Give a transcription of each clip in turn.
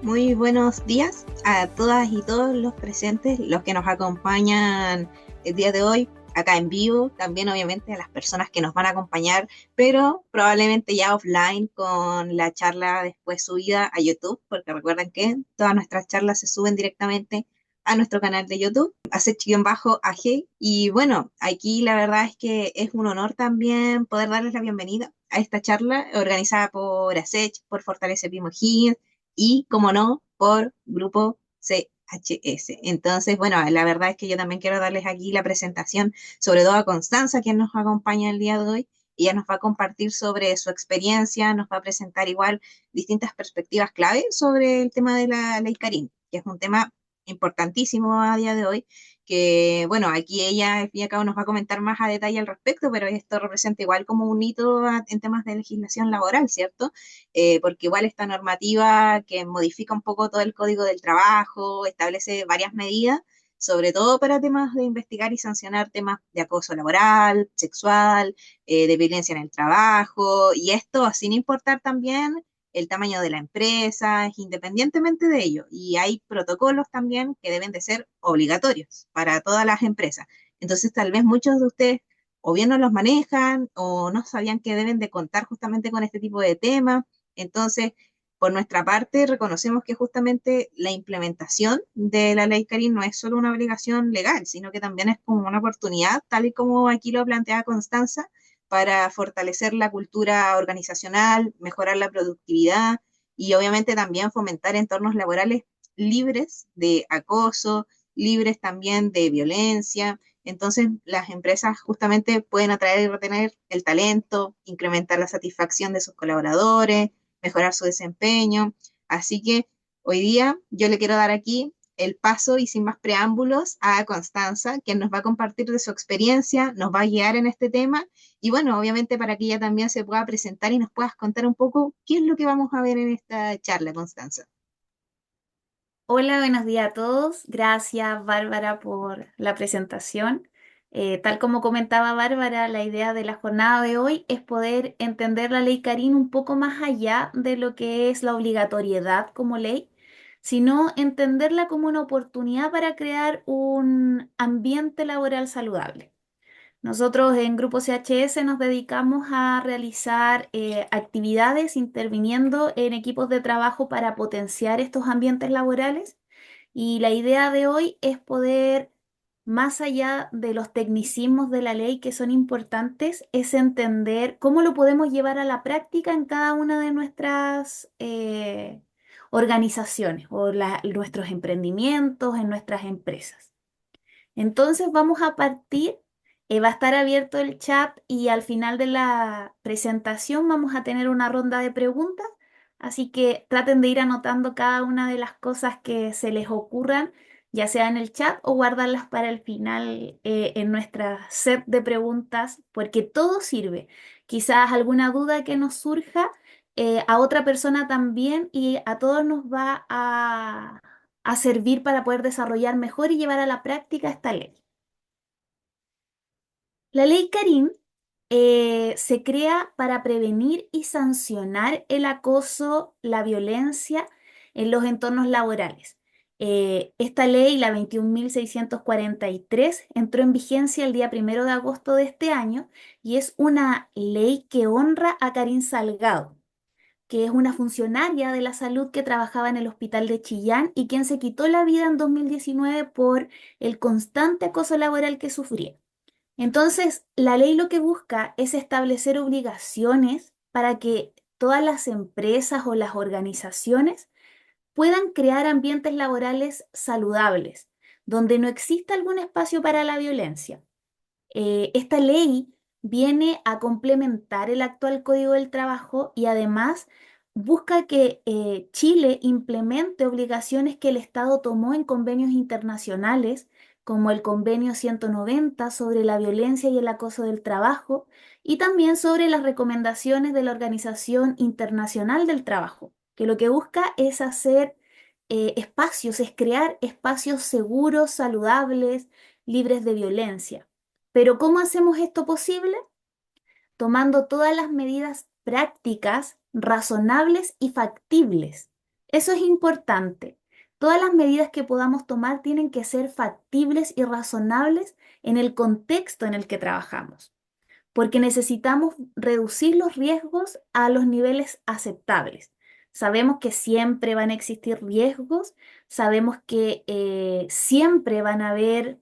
Muy buenos días a todas y todos los presentes, los que nos acompañan el día de hoy acá en vivo, también obviamente a las personas que nos van a acompañar, pero probablemente ya offline con la charla después subida a YouTube, porque recuerden que todas nuestras charlas se suben directamente a nuestro canal de YouTube, Asech-AG. Y bueno, aquí la verdad es que es un honor también poder darles la bienvenida a esta charla organizada por Asech, por Fortalece Primo y, como no, por Grupo CHS. Entonces, bueno, la verdad es que yo también quiero darles aquí la presentación, sobre todo a Constanza, quien nos acompaña el día de hoy. Ella nos va a compartir sobre su experiencia, nos va a presentar igual distintas perspectivas clave sobre el tema de la ley Karim, que es un tema importantísimo a día de hoy, que bueno, aquí ella al fin y al cabo nos va a comentar más a detalle al respecto, pero esto representa igual como un hito en temas de legislación laboral, ¿cierto? Porque igual esta normativa que modifica un poco todo el código del trabajo, establece varias medidas, sobre todo para temas de investigar y sancionar temas de acoso laboral, sexual, de violencia en el trabajo, y esto sin importar también el tamaño de la empresa, independientemente de ello. Y hay protocolos también que deben de ser obligatorios para todas las empresas. Entonces, tal vez muchos de ustedes o bien no los manejan o no sabían que deben de contar justamente con este tipo de temas. Entonces, por nuestra parte, reconocemos que justamente la implementación de la ley Karim no es solo una obligación legal, sino que también es como una oportunidad, tal y como aquí lo plantea Constanza, para fortalecer la cultura organizacional, mejorar la productividad y obviamente también fomentar entornos laborales libres de acoso, libres también de violencia. Entonces, las empresas justamente pueden atraer y retener el talento, incrementar la satisfacción de sus colaboradores, mejorar su desempeño. Así que hoy día yo le quiero dar aquí el paso y sin más preámbulos a Constanza, quien nos va a compartir de su experiencia, nos va a guiar en este tema y bueno, obviamente para que ella también se pueda presentar y nos puedas contar un poco qué es lo que vamos a ver en esta charla, Constanza. Hola, buenos días a todos. Gracias, Bárbara, por la presentación. Tal como comentaba Bárbara, la idea de la jornada de hoy es poder entender la ley Karin un poco más allá de lo que es la obligatoriedad como ley, sino entenderla como una oportunidad para crear un ambiente laboral saludable. Nosotros en Grupo CHS nos dedicamos a realizar actividades interviniendo en equipos de trabajo para potenciar estos ambientes laborales y la idea de hoy es poder, más allá de los tecnicismos de la ley que son importantes, es entender cómo lo podemos llevar a la práctica en cada una de nuestras organizaciones o nuestros emprendimientos, en nuestras empresas. Entonces vamos a partir, va a estar abierto el chat y al final de la presentación vamos a tener una ronda de preguntas, así que traten de ir anotando cada una de las cosas que se les ocurran, ya sea en el chat o guardarlas para el final en nuestra set de preguntas, porque todo sirve. Quizás alguna duda que nos surja, a otra persona también y a todos nos va a servir para poder desarrollar mejor y llevar a la práctica esta ley. La ley Karim se crea para prevenir y sancionar el acoso, la violencia en los entornos laborales. Esta ley, la 21.643, entró en vigencia el día 1 de agosto de este año y es una ley que honra a Karim Salgado, que es una funcionaria de la salud que trabajaba en el hospital de Chillán y quien se quitó la vida en 2019 por el constante acoso laboral que sufría. Entonces, la ley lo que busca es establecer obligaciones para que todas las empresas o las organizaciones puedan crear ambientes laborales saludables, donde no exista algún espacio para la violencia. Esta ley viene a complementar el actual Código del Trabajo y además busca que Chile implemente obligaciones que el Estado tomó en convenios internacionales, como el Convenio 190 sobre la violencia y el acoso del trabajo, y también sobre las recomendaciones de la Organización Internacional del Trabajo, que lo que busca es hacer espacios, es crear espacios seguros, saludables, libres de violencia. Pero ¿cómo hacemos esto posible? Tomando todas las medidas prácticas, razonables y factibles. Eso es importante. Todas las medidas que podamos tomar tienen que ser factibles y razonables en el contexto en el que trabajamos, porque necesitamos reducir los riesgos a los niveles aceptables. Sabemos que siempre van a existir riesgos, sabemos que siempre van a haber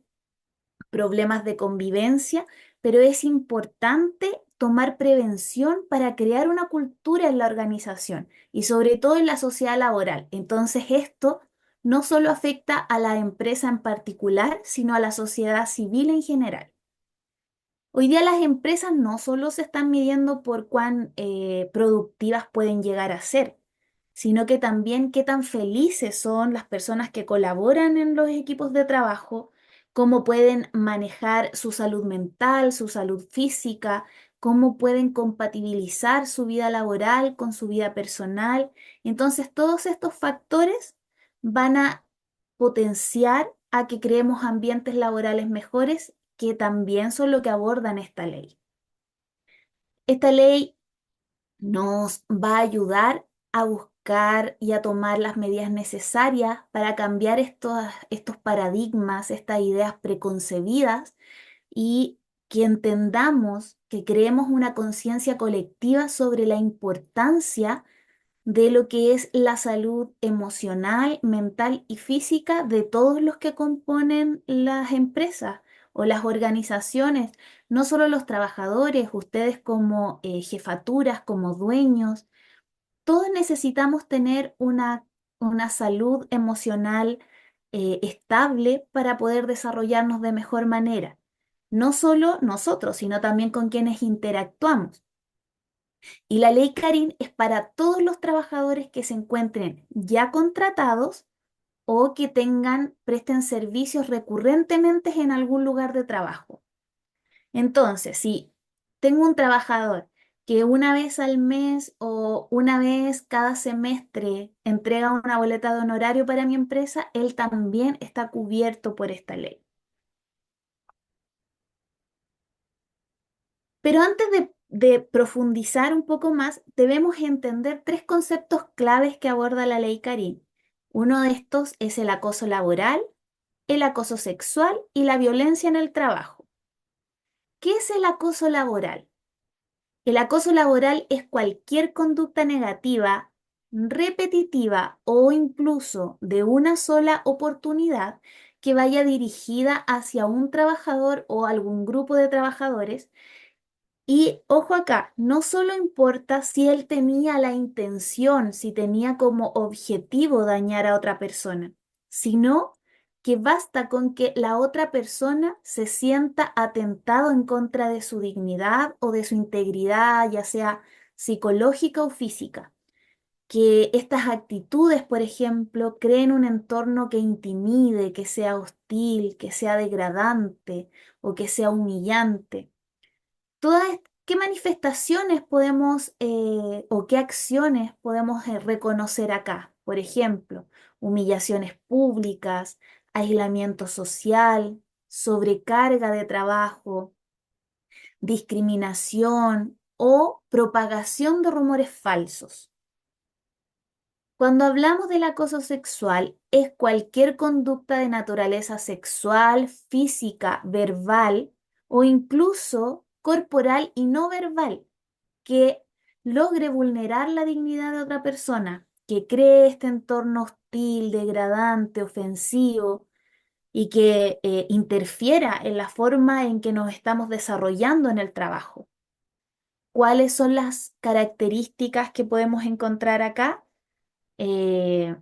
problemas de convivencia, pero es importante tomar prevención para crear una cultura en la organización y sobre todo en la sociedad laboral. Entonces esto no solo afecta a la empresa en particular, sino a la sociedad civil en general. Hoy día las empresas no solo se están midiendo por cuán productivas pueden llegar a ser, sino que también qué tan felices son las personas que colaboran en los equipos de trabajo, cómo pueden manejar su salud mental, su salud física, cómo pueden compatibilizar su vida laboral con su vida personal. Entonces, todos estos factores van a potenciar a que creemos ambientes laborales mejores, que también son lo que abordan esta ley. Esta ley nos va a ayudar a buscar y a tomar las medidas necesarias para cambiar estos paradigmas, estas ideas preconcebidas y que entendamos, que creemos una conciencia colectiva sobre la importancia de lo que es la salud emocional, mental y física de todos los que componen las empresas o las organizaciones, no solo los trabajadores, ustedes como jefaturas, como dueños, todos necesitamos tener una salud emocional estable para poder desarrollarnos de mejor manera. No solo nosotros, sino también con quienes interactuamos. Y la ley Carin es para todos los trabajadores que se encuentren ya contratados o que presten servicios recurrentemente en algún lugar de trabajo. Entonces, si tengo un trabajador que una vez al mes o una vez cada semestre entrega una boleta de honorario para mi empresa, él también está cubierto por esta ley. Pero antes de profundizar un poco más, debemos entender tres conceptos claves que aborda la ley Carin. Uno de estos es el acoso laboral, el acoso sexual y la violencia en el trabajo. ¿Qué es el acoso laboral? El acoso laboral es cualquier conducta negativa, repetitiva o incluso de una sola oportunidad que vaya dirigida hacia un trabajador o algún grupo de trabajadores. Y ojo acá, no solo importa si él tenía la intención, si tenía como objetivo dañar a otra persona, sino que basta con que la otra persona se sienta atentado en contra de su dignidad o de su integridad, ya sea psicológica o física. Que estas actitudes, por ejemplo, creen un entorno que intimide, que sea hostil, que sea degradante o que sea humillante. ¿Qué manifestaciones podemos o qué acciones podemos reconocer acá? Por ejemplo, humillaciones públicas, aislamiento social, sobrecarga de trabajo, discriminación o propagación de rumores falsos. Cuando hablamos del acoso sexual, es cualquier conducta de naturaleza sexual, física, verbal o incluso corporal y no verbal que logre vulnerar la dignidad de otra persona, que cree este entorno hostil, degradante, ofensivo y que interfiera en la forma en que nos estamos desarrollando en el trabajo. ¿Cuáles son las características que podemos encontrar acá? Eh,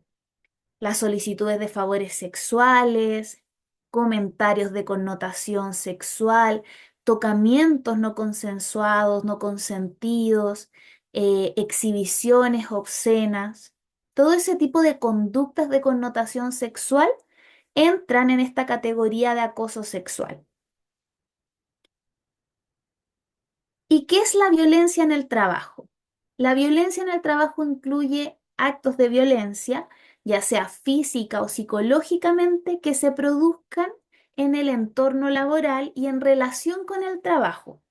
las solicitudes de favores sexuales, comentarios de connotación sexual, tocamientos no consensuados, no consentidos, exhibiciones obscenas. Todo ese tipo de conductas de connotación sexual entran en esta categoría de acoso sexual. ¿Y qué es la violencia en el trabajo? La violencia en el trabajo incluye actos de violencia, ya sea física o psicológicamente, que se produzcan en el entorno laboral y en relación con el trabajo.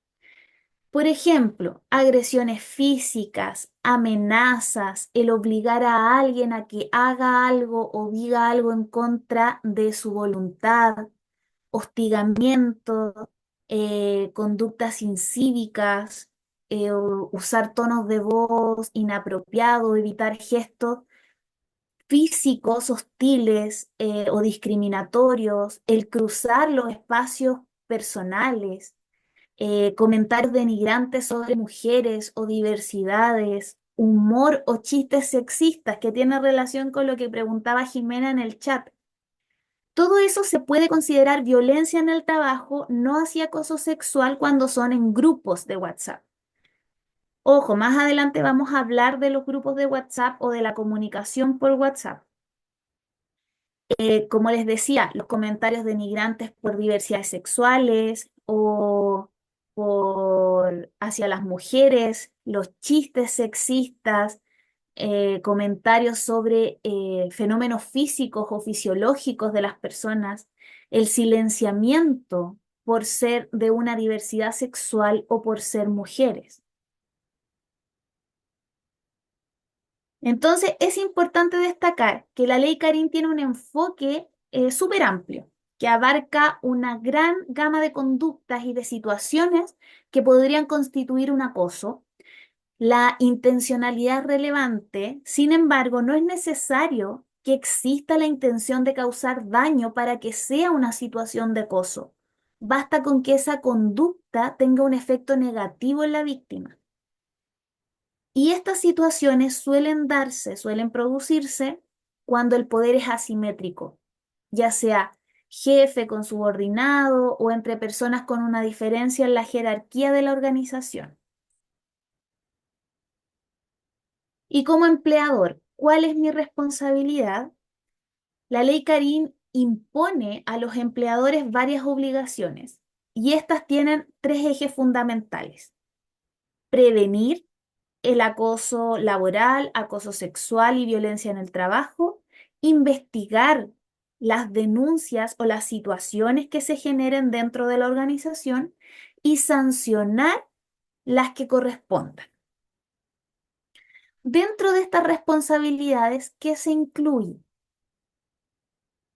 Por ejemplo, agresiones físicas, amenazas, el obligar a alguien a que haga algo o diga algo en contra de su voluntad, hostigamiento, conductas incívicas, usar tonos de voz inapropiados, evitar gestos físicos hostiles o discriminatorios, el cruzar los espacios personales, comentarios denigrantes sobre mujeres o diversidades, humor o chistes sexistas que tiene relación con lo que preguntaba Jimena en el chat. Todo eso se puede considerar violencia en el trabajo, no así acoso sexual cuando son en grupos de WhatsApp. Ojo, más adelante vamos a hablar de los grupos de WhatsApp o de la comunicación por WhatsApp. Como les decía, los comentarios denigrantes por diversidades sexuales o hacia las mujeres, los chistes sexistas, comentarios sobre fenómenos físicos o fisiológicos de las personas, el silenciamiento por ser de una diversidad sexual o por ser mujeres. Entonces, es importante destacar que la ley Carín tiene un enfoque súper amplio, que abarca una gran gama de conductas y de situaciones que podrían constituir un acoso. La intencionalidad es relevante, sin embargo, no es necesario que exista la intención de causar daño para que sea una situación de acoso. Basta con que esa conducta tenga un efecto negativo en la víctima. Y estas situaciones suelen producirse cuando el poder es asimétrico, ya sea jefe con subordinado o entre personas con una diferencia en la jerarquía de la organización. Y como empleador, ¿cuál es mi responsabilidad? La ley Carín impone a los empleadores varias obligaciones y estas tienen tres ejes fundamentales: prevenir el acoso laboral, acoso sexual y violencia en el trabajo, investigar las denuncias o las situaciones que se generen dentro de la organización y sancionar las que correspondan. Dentro de estas responsabilidades, ¿qué se incluye?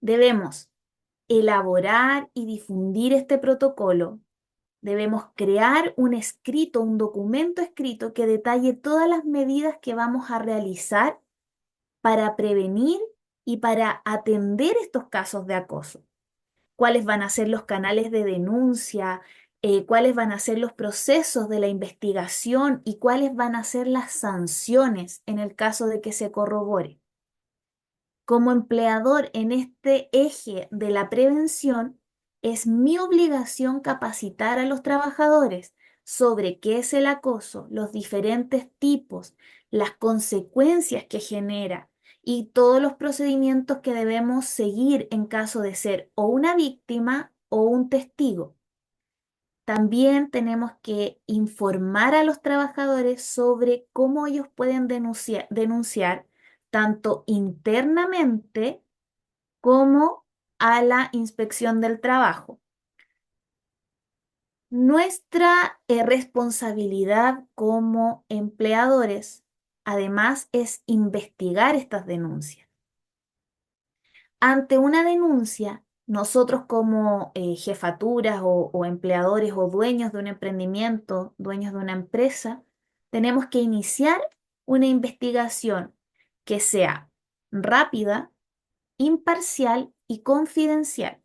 Debemos elaborar y difundir este protocolo. Debemos crear un escrito, un documento escrito que detalle todas las medidas que vamos a realizar para prevenir y para atender estos casos de acoso. ¿Cuáles van a ser los canales de denuncia? ¿Cuáles van a ser los procesos de la investigación? ¿Y cuáles van a ser las sanciones en el caso de que se corrobore? Como empleador en este eje de la prevención, es mi obligación capacitar a los trabajadores sobre qué es el acoso, los diferentes tipos, las consecuencias que genera y todos los procedimientos que debemos seguir en caso de ser o una víctima o un testigo. También tenemos que informar a los trabajadores sobre cómo ellos pueden denunciar tanto internamente como a la inspección del trabajo. Nuestra responsabilidad como empleadores, además, es investigar estas denuncias. Ante una denuncia, nosotros como jefaturas o empleadores o dueños de un emprendimiento, dueños de una empresa, tenemos que iniciar una investigación que sea rápida, imparcial y confidencial.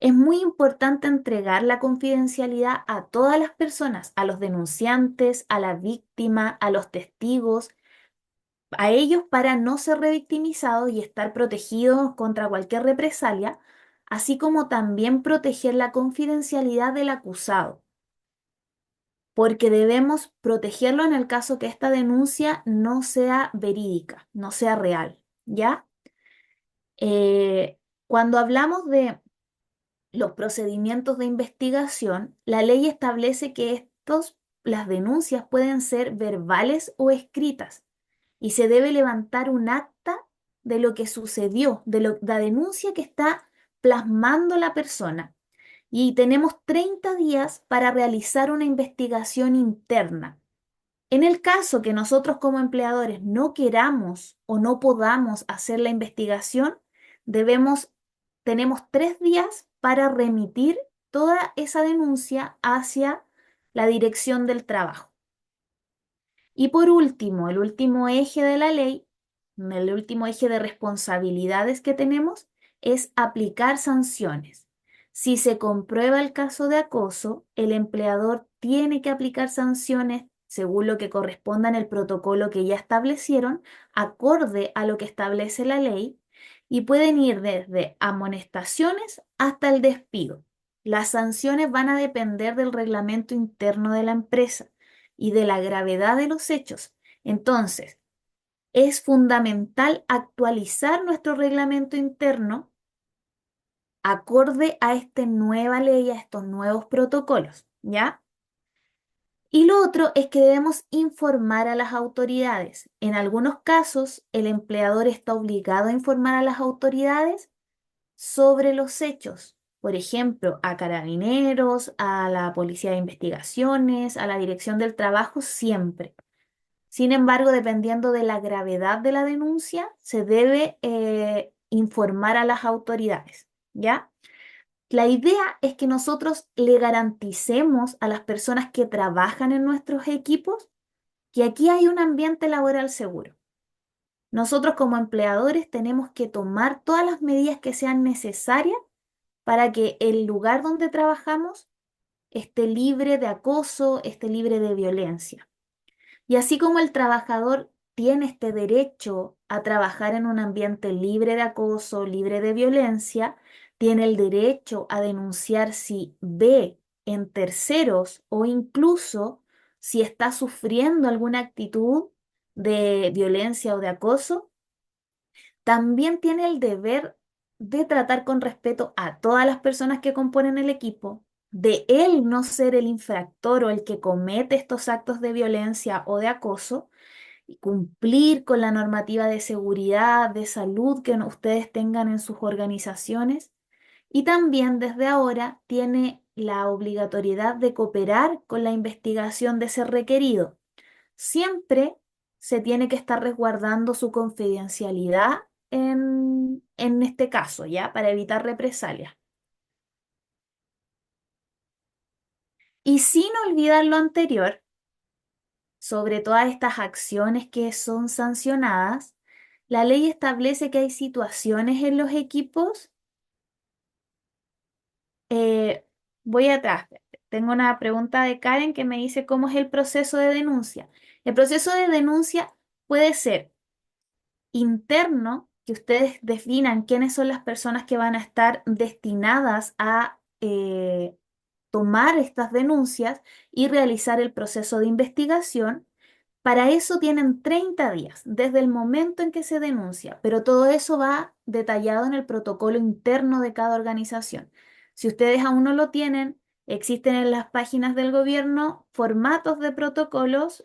Es muy importante entregar la confidencialidad a todas las personas, a los denunciantes, a la víctima, a los testigos, a ellos para no ser revictimizados y estar protegidos contra cualquier represalia, así como también proteger la confidencialidad del acusado, porque debemos protegerlo en el caso que esta denuncia no sea verídica, no sea real, ¿ya? Cuando hablamos de los procedimientos de investigación, la ley establece que las denuncias pueden ser verbales o escritas y se debe levantar un acta de lo que sucedió, la denuncia que está plasmando la persona. y tenemos 30 días para realizar una investigación interna. En el caso que nosotros como empleadores no queramos o no podamos hacer la investigación, debemos, tenemos 3 días para remitir toda esa denuncia hacia la dirección del trabajo. Y por último, el último eje de la ley, el último eje de responsabilidades que tenemos es aplicar sanciones. Si se comprueba el caso de acoso, el empleador tiene que aplicar sanciones según lo que corresponda en el protocolo que ya establecieron, acorde a lo que establece la ley, y pueden ir desde amonestaciones hasta el despido. Las sanciones van a depender del reglamento interno de la empresa y de la gravedad de los hechos. Entonces, es fundamental actualizar nuestro reglamento interno acorde a esta nueva ley, a estos nuevos protocolos, ¿ya? Y lo otro es que debemos informar a las autoridades. En algunos casos, el empleador está obligado a informar a las autoridades sobre los hechos. Por ejemplo, a carabineros, a la policía de investigaciones, a la dirección del trabajo, siempre. Sin embargo, dependiendo de la gravedad de la denuncia, se debe informar a las autoridades, ¿ya? La idea es que nosotros le garanticemos a las personas que trabajan en nuestros equipos que aquí hay un ambiente laboral seguro. Nosotros como empleadores tenemos que tomar todas las medidas que sean necesarias para que el lugar donde trabajamos esté libre de acoso, esté libre de violencia. Y así como el trabajador tiene este derecho a trabajar en un ambiente libre de acoso, libre de violencia, tiene el derecho a denunciar si ve en terceros o incluso si está sufriendo alguna actitud de violencia o de acoso, también tiene el deber de tratar con respeto a todas las personas que componen el equipo, de él no ser el infractor o el que comete estos actos de violencia o de acoso, y cumplir con la normativa de seguridad, de salud que ustedes tengan en sus organizaciones. Y también desde ahora tiene la obligatoriedad de cooperar con la investigación de ser requerido. Siempre se tiene que estar resguardando su confidencialidad en este caso, ¿ya? Para evitar represalias. Y sin olvidar lo anterior, sobre todas estas acciones que son sancionadas, la ley establece que hay situaciones en los equipos. eh, Voy atrás. Tengo una pregunta de Karen que me dice cómo es el proceso de denuncia. El proceso de denuncia puede ser interno, que ustedes definan quiénes son las personas que van a estar destinadas a tomar estas denuncias y realizar el proceso de investigación. Para eso tienen 30 días desde el momento en que se denuncia, pero todo eso va detallado en el protocolo interno de cada organización. Si ustedes aún no lo tienen, existen en las páginas del gobierno formatos de protocolos.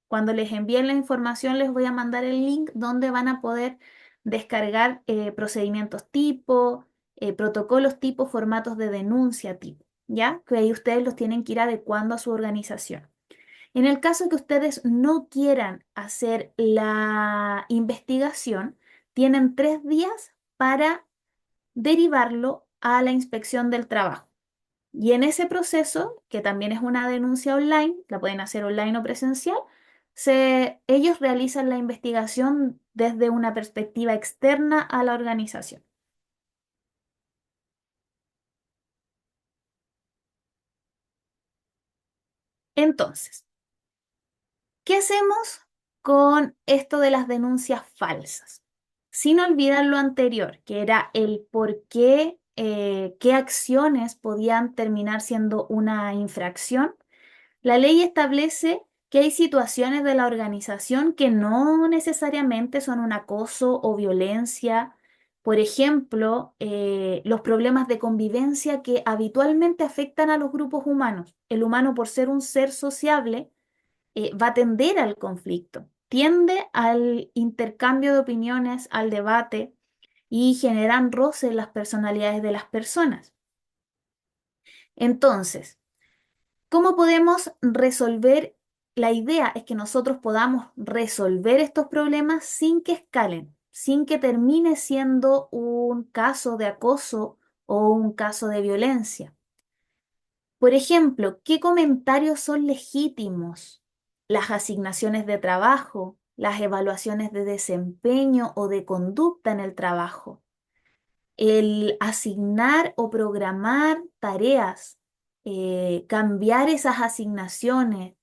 Cuando les envíen la información, les voy a mandar el link donde van a poder descargar procedimientos tipo, protocolos tipo, formatos de denuncia tipo, ¿ya? Que ahí ustedes los tienen que ir adecuando a su organización. En el caso que ustedes no quieran hacer la investigación, tienen 3 días para derivarlo a la inspección del trabajo. Y en ese proceso, que también es una denuncia online, la pueden hacer online o presencial, ellos realizan la investigación desde una perspectiva externa a la organización. Entonces, ¿qué hacemos con esto de las denuncias falsas? Sin olvidar lo anterior, que era el por qué, qué acciones podían terminar siendo una infracción. La ley establece que hay situaciones de la organización que no necesariamente son un acoso o violencia. Por ejemplo, los problemas de convivencia que habitualmente afectan a los grupos humanos. El humano, por ser un ser sociable, va a tender al conflicto, tiende al intercambio de opiniones, al debate y generan roce en las personalidades de las personas. Entonces, ¿cómo podemos resolver? La idea es que nosotros podamos resolver estos problemas sin que escalen, sin que termine siendo un caso de acoso o un caso de violencia. Por ejemplo, ¿qué comentarios son legítimos? Las asignaciones de trabajo, las evaluaciones de desempeño o de conducta en el trabajo, el asignar o programar tareas, cambiar esas asignaciones,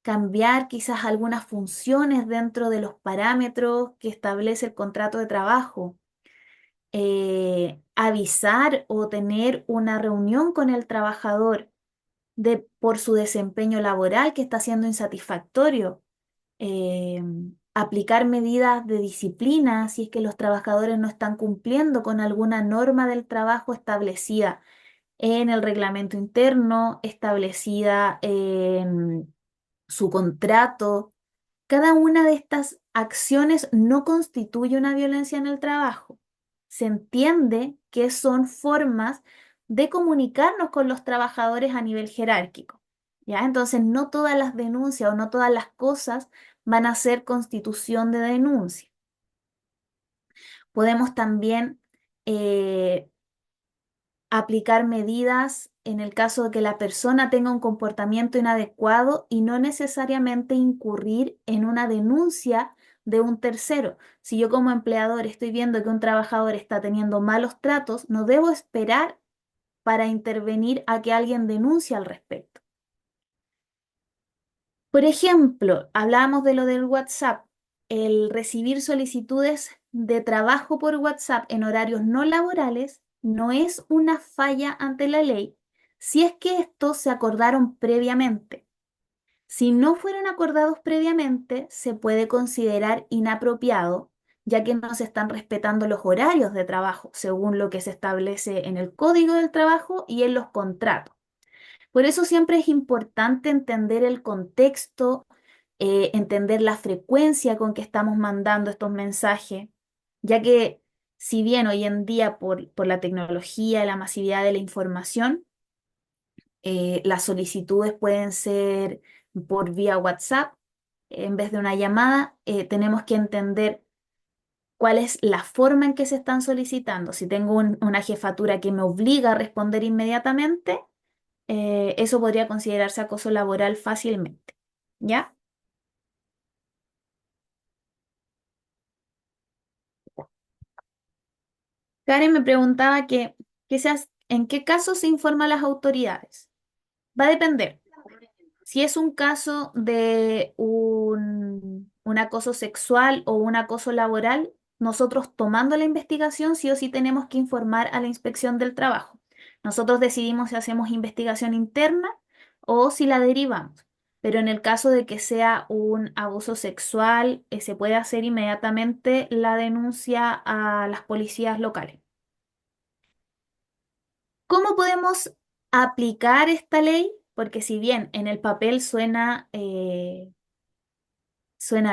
cambiar quizás algunas funciones dentro de los parámetros que establece el contrato de trabajo, avisar o tener una reunión con el trabajador por su desempeño laboral que está siendo insatisfactorio, eh, aplicar medidas de disciplina si es que los trabajadores no están cumpliendo con alguna norma del trabajo establecida en el reglamento interno, establecida en su contrato. Cada una de estas acciones no constituye una violencia en el trabajo. Se entiende que son formas de comunicarnos con los trabajadores a nivel jerárquico. ¿Ya? Entonces, no todas las denuncias o no todas las cosas van a ser constitución de denuncia. Podemos también eh, aplicar medidas en el caso de que la persona tenga un comportamiento inadecuado y no necesariamente incurrir en una denuncia de un tercero. Si yo como empleador estoy viendo que un trabajador está teniendo malos tratos, no debo esperar para intervenir a que alguien denuncie al respecto. Por ejemplo, hablábamos de lo del WhatsApp. El recibir solicitudes de trabajo por WhatsApp en horarios no laborales no es una falla ante la ley si es que estos se acordaron previamente. Si no fueron acordados previamente, se puede considerar inapropiado, ya que no se están respetando los horarios de trabajo, según lo que se establece en el Código del Trabajo y en los contratos. Por eso siempre es importante entender el contexto, entender la frecuencia con que estamos mandando estos mensajes, ya que si bien hoy en día por la tecnología, la masividad de la información, las solicitudes pueden ser por vía WhatsApp en vez de una llamada, tenemos que entender cuál es la forma en que se están solicitando. Si tengo una jefatura que me obliga a responder inmediatamente, eso podría considerarse acoso laboral fácilmente. ¿Ya? Karen me preguntaba en qué caso se informa a las autoridades. Va a depender. Si es un caso de un acoso sexual o un acoso laboral, nosotros tomando la investigación sí o sí tenemos que informar a la inspección del trabajo. Nosotros decidimos si hacemos investigación interna o si la derivamos. Pero en el caso de que sea un abuso sexual, se puede hacer inmediatamente la denuncia a las policías locales. ¿Cómo podemos aplicar esta ley? Porque si bien en el papel suena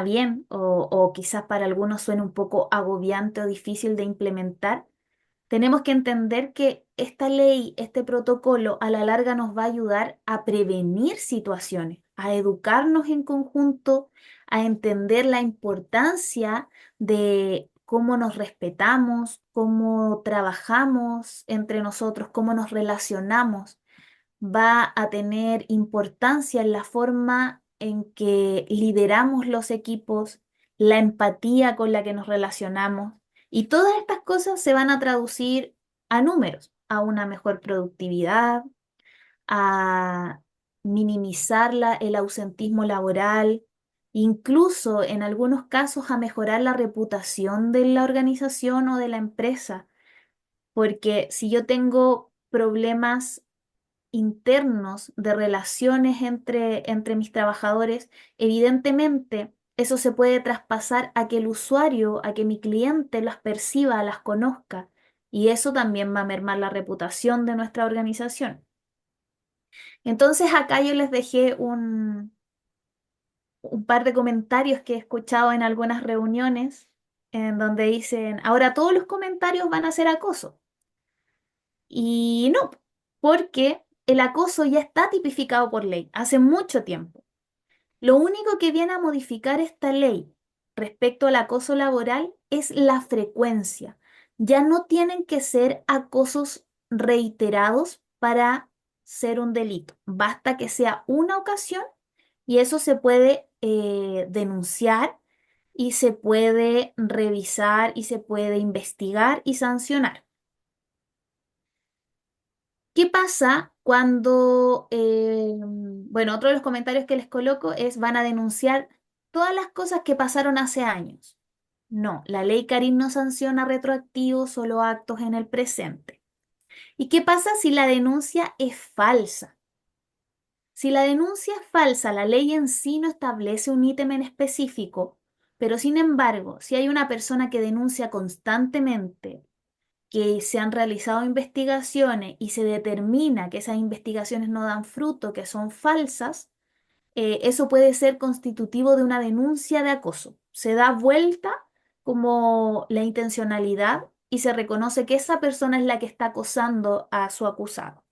bien o quizás para algunos suene un poco agobiante o difícil de implementar, tenemos que entender que esta ley, este protocolo, a la larga nos va a ayudar a prevenir situaciones, a educarnos en conjunto, a entender la importancia de cómo nos respetamos, cómo trabajamos entre nosotros, cómo nos relacionamos. Va a tener importancia en la forma en que lideramos los equipos, la empatía con la que nos relacionamos y todas estas cosas se van a traducir a números, a una mejor productividad, a minimizar el ausentismo laboral, incluso en algunos casos a mejorar la reputación de la organización o de la empresa, porque si yo tengo problemas internos de relaciones entre mis trabajadores, evidentemente eso se puede traspasar a que el usuario, a que mi cliente las perciba, las conozca, y eso también va a mermar la reputación de nuestra organización. Entonces acá yo les dejé un par de comentarios que he escuchado en algunas reuniones en donde dicen, ahora todos los comentarios van a ser acoso. Y no, porque el acoso ya está tipificado por ley hace mucho tiempo. Lo único que viene a modificar esta ley respecto al acoso laboral es la frecuencia. Ya no tienen que ser acosos reiterados para ser un delito. Basta que sea una ocasión y eso se puede denunciar y se puede revisar y se puede investigar y sancionar. ¿Qué pasa cuando, bueno, otro de los comentarios que les coloco es, van a denunciar todas las cosas que pasaron hace años? No, la ley Carín no sanciona retroactivos, solo actos en el presente. ¿Y qué pasa si la denuncia es falsa? Si la denuncia es falsa, la ley en sí no establece un ítem en específico, pero sin embargo, si hay una persona que denuncia constantemente que se han realizado investigaciones y se determina que esas investigaciones no dan fruto, que son falsas, eso puede ser constitutivo de una denuncia de acoso. Se da vuelta como la intencionalidad y se reconoce que esa persona es la que está acosando a su acusado.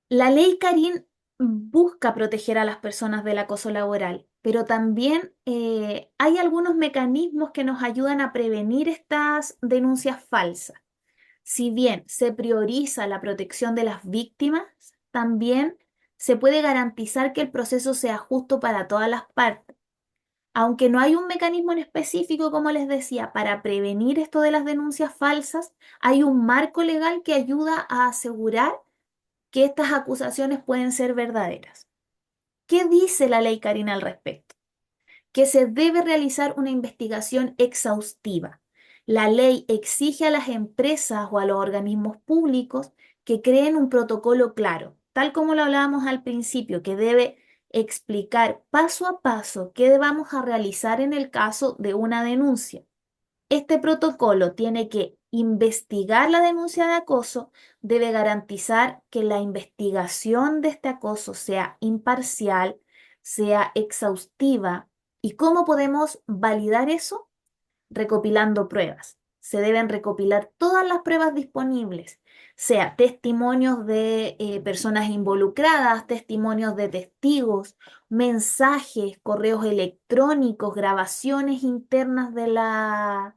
La ley Carín busca proteger a las personas del acoso laboral, pero también hay algunos mecanismos que nos ayudan a prevenir estas denuncias falsas. Si bien se prioriza la protección de las víctimas, también se puede garantizar que el proceso sea justo para todas las partes. Aunque no hay un mecanismo en específico, como les decía, para prevenir esto de las denuncias falsas, hay un marco legal que ayuda a asegurar que estas acusaciones pueden ser verdaderas. ¿Qué dice la ley Karina al respecto? Que se debe realizar una investigación exhaustiva. La ley exige a las empresas o a los organismos públicos que creen un protocolo claro, tal como lo hablábamos al principio, que debe explicar paso a paso qué vamos a realizar en el caso de una denuncia. Este protocolo tiene que investigar la denuncia de acoso, debe garantizar que la investigación de este acoso sea imparcial, sea exhaustiva. ¿Y cómo podemos validar eso? Recopilando pruebas. Se deben recopilar todas las pruebas disponibles, sea testimonios de personas involucradas, testimonios de testigos, mensajes, correos electrónicos, grabaciones internas de la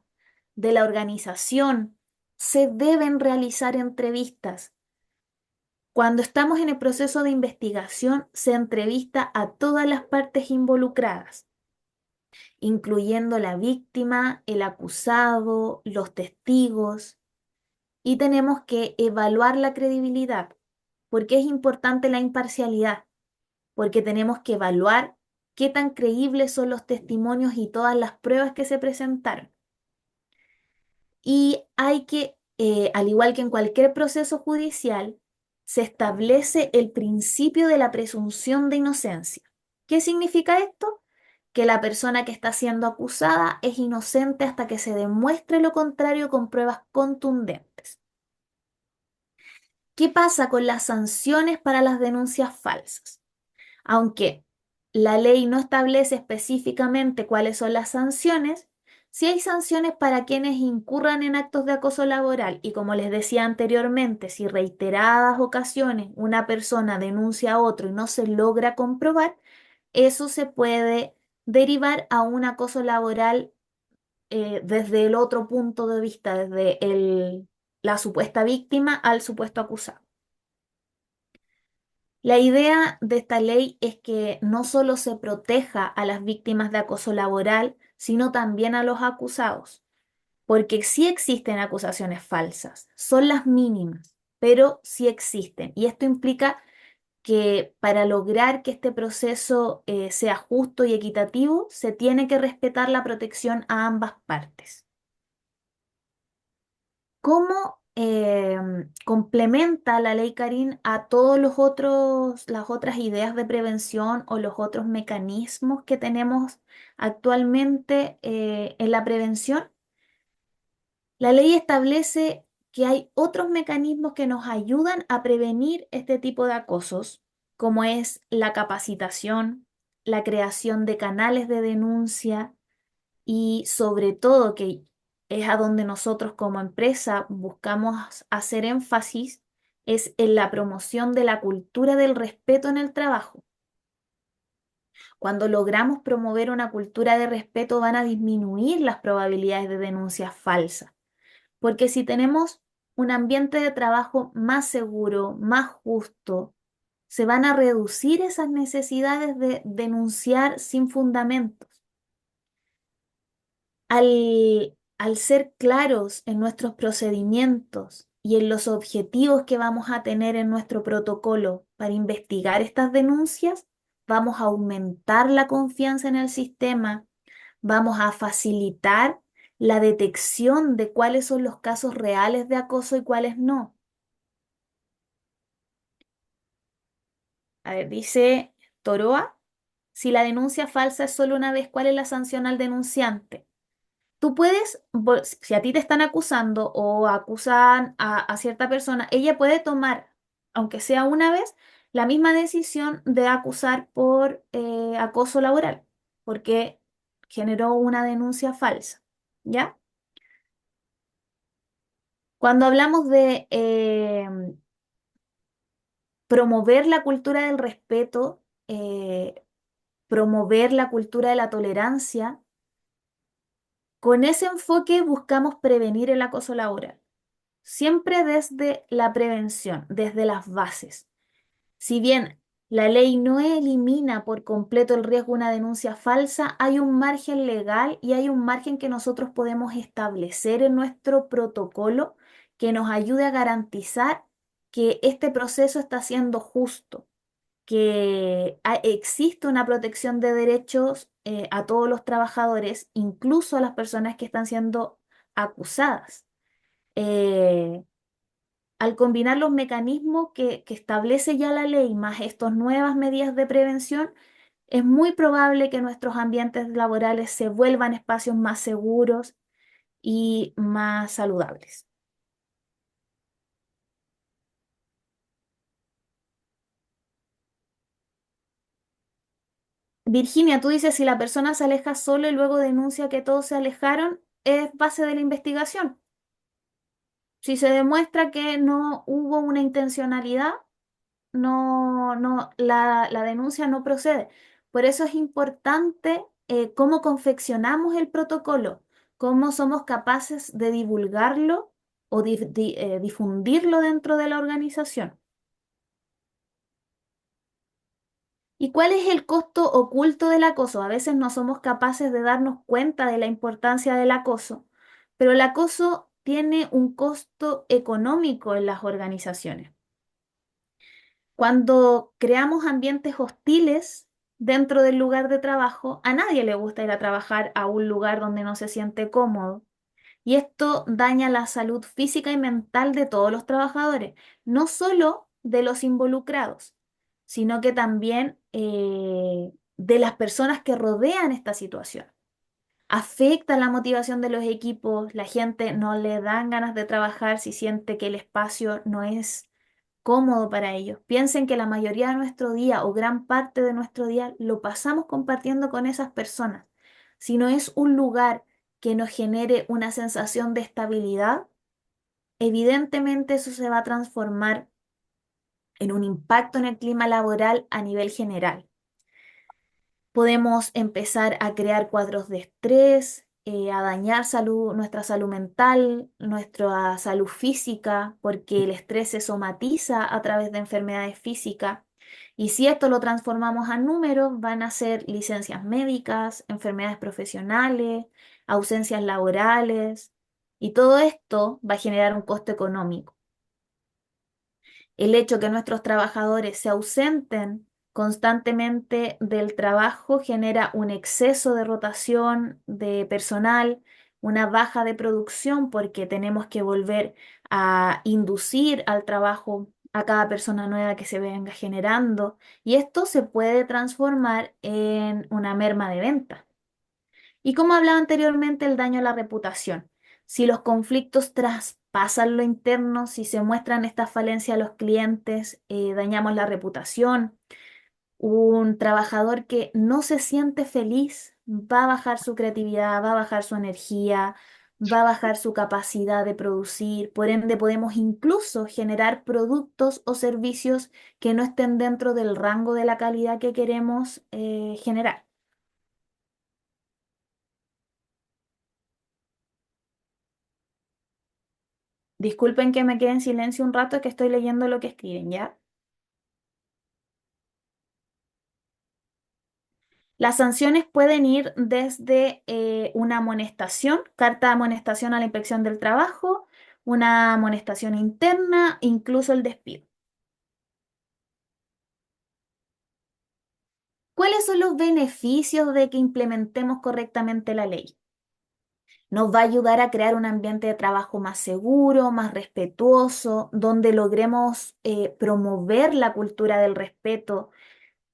organización. Se deben realizar entrevistas. Cuando estamos en el proceso de investigación, se entrevista a todas las partes involucradas, incluyendo la víctima, el acusado, los testigos, y tenemos que evaluar la credibilidad, porque es importante la imparcialidad, porque tenemos que evaluar qué tan creíbles son los testimonios y todas las pruebas que se presentaron. Y hay que, al igual que en cualquier proceso judicial, se establece el principio de la presunción de inocencia. ¿Qué significa esto? Que la persona que está siendo acusada es inocente hasta que se demuestre lo contrario con pruebas contundentes. ¿Qué pasa con las sanciones para las denuncias falsas? Aunque la ley no establece específicamente cuáles son las sanciones, sí hay sanciones para quienes incurran en actos de acoso laboral y como les decía anteriormente, si reiteradas ocasiones una persona denuncia a otro y no se logra comprobar, eso se puede derivar a un acoso laboral desde el otro punto de vista, desde la supuesta víctima al supuesto acusado. La idea de esta ley es que no solo se proteja a las víctimas de acoso laboral, sino también a los acusados, porque sí existen acusaciones falsas, son las mínimas, pero sí existen. Y esto implica que para lograr que este proceso sea justo y equitativo, se tiene que respetar la protección a ambas partes. ¿Cómo complementa la ley Carín a todos los otros, las otras ideas de prevención o los otros mecanismos que tenemos actualmente en la prevención? La ley establece que hay otros mecanismos que nos ayudan a prevenir este tipo de acosos, como es la capacitación, la creación de canales de denuncia y sobre todo, que es a donde nosotros como empresa buscamos hacer énfasis, es en la promoción de la cultura del respeto en el trabajo. Cuando logramos promover una cultura de respeto van a disminuir las probabilidades de denuncias falsas, porque si tenemos un ambiente de trabajo más seguro, más justo, se van a reducir esas necesidades de denunciar sin fundamentos. Al ser claros en nuestros procedimientos y en los objetivos que vamos a tener en nuestro protocolo para investigar estas denuncias, vamos a aumentar la confianza en el sistema, vamos a facilitar la detección de cuáles son los casos reales de acoso y cuáles no. A ver, dice Toroa, si la denuncia falsa es solo una vez, ¿cuál es la sanción al denunciante? Tú puedes, si a ti te están acusando o acusan a cierta persona, ella puede tomar, aunque sea una vez, la misma decisión de acusar por acoso laboral, porque generó una denuncia falsa, ¿ya? Cuando hablamos de promover la cultura del respeto, promover la cultura de la tolerancia, con ese enfoque buscamos prevenir el acoso laboral. Siempre desde la prevención, desde las bases. Si bien la ley no elimina por completo el riesgo de una denuncia falsa, hay un margen legal y hay un margen que nosotros podemos establecer en nuestro protocolo que nos ayude a garantizar que este proceso está siendo justo, que existe una protección de derechos a todos los trabajadores, incluso a las personas que están siendo acusadas. Eh, Al combinar los mecanismos que establece ya la ley más estas nuevas medidas de prevención, es muy probable que nuestros ambientes laborales se vuelvan espacios más seguros y más saludables. Virginia, tú dices, si la persona se aleja solo y luego denuncia que todos se alejaron, es base de la investigación. Si se demuestra que no hubo una intencionalidad, la denuncia no procede. Por eso es importante cómo confeccionamos el protocolo, cómo somos capaces de divulgarlo o difundirlo dentro de la organización. ¿Y cuál es el costo oculto del acoso? A veces no somos capaces de darnos cuenta de la importancia del acoso, pero el acoso tiene un costo económico en las organizaciones. Cuando creamos ambientes hostiles dentro del lugar de trabajo, a nadie le gusta ir a trabajar a un lugar donde no se siente cómodo. Y esto daña la salud física y mental de todos los trabajadores, no solo de los involucrados, sino que también de las personas que rodean esta situación. Afecta la motivación de los equipos, la gente no le dan ganas de trabajar si siente que el espacio no es cómodo para ellos. Piensen que la mayoría de nuestro día o gran parte de nuestro día lo pasamos compartiendo con esas personas. Si no es un lugar que nos genere una sensación de estabilidad, evidentemente eso se va a transformar en un impacto en el clima laboral a nivel general. Podemos empezar a crear cuadros de estrés, a dañar nuestra salud mental, nuestra salud física, porque el estrés se somatiza a través de enfermedades físicas. Y si esto lo transformamos a números, van a ser licencias médicas, enfermedades profesionales, ausencias laborales, y todo esto va a generar un costo económico. El hecho que nuestros trabajadores se ausenten constantemente del trabajo genera un exceso de rotación de personal, una baja de producción porque tenemos que volver a inducir al trabajo a cada persona nueva que se venga generando y esto se puede transformar en una merma de venta. Y como hablaba anteriormente, el daño a la reputación. Si los conflictos traspasan lo interno, si se muestran estas falencias a los clientes, dañamos la reputación. Un trabajador que no se siente feliz va a bajar su creatividad, va a bajar su energía, va a bajar su capacidad de producir, por ende podemos incluso generar productos o servicios que no estén dentro del rango de la calidad que queremos generar. Disculpen que me quede en silencio un rato, que estoy leyendo lo que escriben, ¿ya? Las sanciones pueden ir desde una amonestación, carta de amonestación a la inspección del trabajo, una amonestación interna, incluso el despido. ¿Cuáles son los beneficios de que implementemos correctamente la ley? Nos va a ayudar a crear un ambiente de trabajo más seguro, más respetuoso, donde logremos promover la cultura del respeto.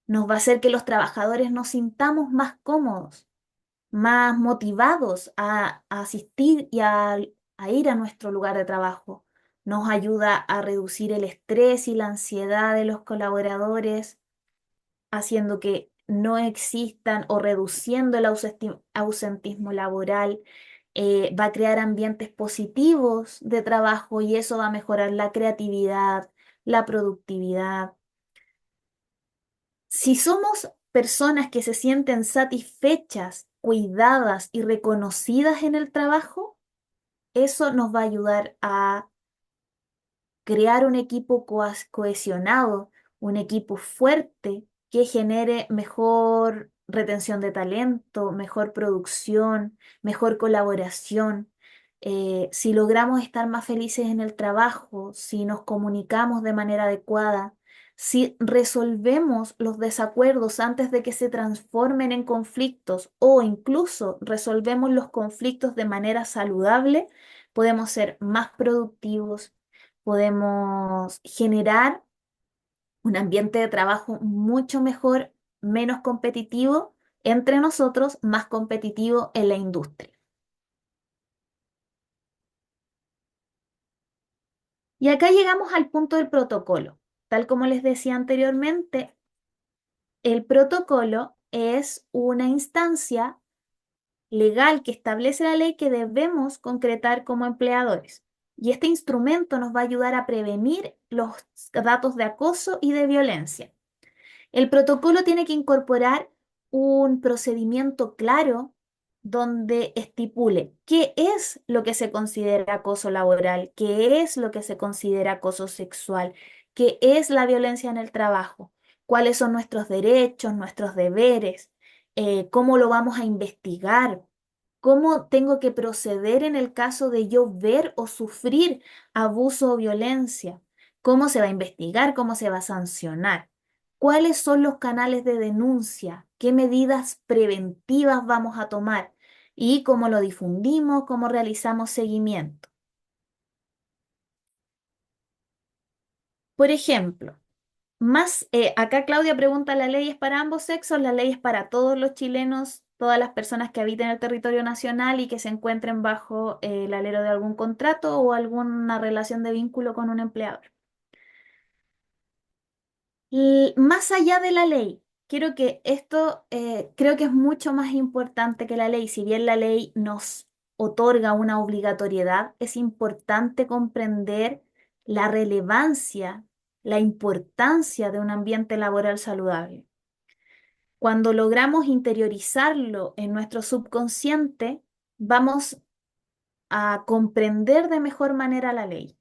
Nos va a hacer que los trabajadores nos sintamos más cómodos, más motivados a asistir y a ir a nuestro lugar de trabajo. Nos ayuda a reducir el estrés y la ansiedad de los colaboradores, haciendo que no existan o reduciendo el ausentismo laboral. Va a crear ambientes positivos de trabajo y eso va a mejorar la creatividad, la productividad. Si somos personas que se sienten satisfechas, cuidadas y reconocidas en el trabajo, eso nos va a ayudar a crear un equipo cohesionado, un equipo fuerte que genere mejor retención de talento, mejor producción, mejor colaboración. Si logramos estar más felices en el trabajo, si nos comunicamos de manera adecuada, si resolvemos los desacuerdos antes de que se transformen en conflictos o incluso resolvemos los conflictos de manera saludable, podemos ser más productivos, podemos generar un ambiente de trabajo mucho mejor, menos competitivo entre nosotros, más competitivo en la industria. Y acá llegamos al punto del protocolo. Tal como les decía anteriormente, el protocolo es una instancia legal que establece la ley que debemos concretar como empleadores. Y este instrumento nos va a ayudar a prevenir los datos de acoso y de violencia. El protocolo tiene que incorporar un procedimiento claro donde estipule qué es lo que se considera acoso laboral, qué es lo que se considera acoso sexual, qué es la violencia en el trabajo, cuáles son nuestros derechos, nuestros deberes, cómo lo vamos a investigar, cómo tengo que proceder en el caso de yo ver o sufrir abuso o violencia, cómo se va a investigar, cómo se va a sancionar. ¿Cuáles son los canales de denuncia? ¿Qué medidas preventivas vamos a tomar? Y cómo lo difundimos, cómo realizamos seguimiento. Por ejemplo, acá Claudia pregunta, ¿la ley es para ambos sexos? La ley es para todos los chilenos, todas las personas que habiten el territorio nacional y que se encuentren bajo el alero de algún contrato o alguna relación de vínculo con un empleador. Más allá de la ley, quiero que esto creo que es mucho más importante que la ley. Si bien la ley nos otorga una obligatoriedad, es importante comprender la relevancia, la importancia de un ambiente laboral saludable. Cuando logramos interiorizarlo en nuestro subconsciente, vamos a comprender de mejor manera la ley.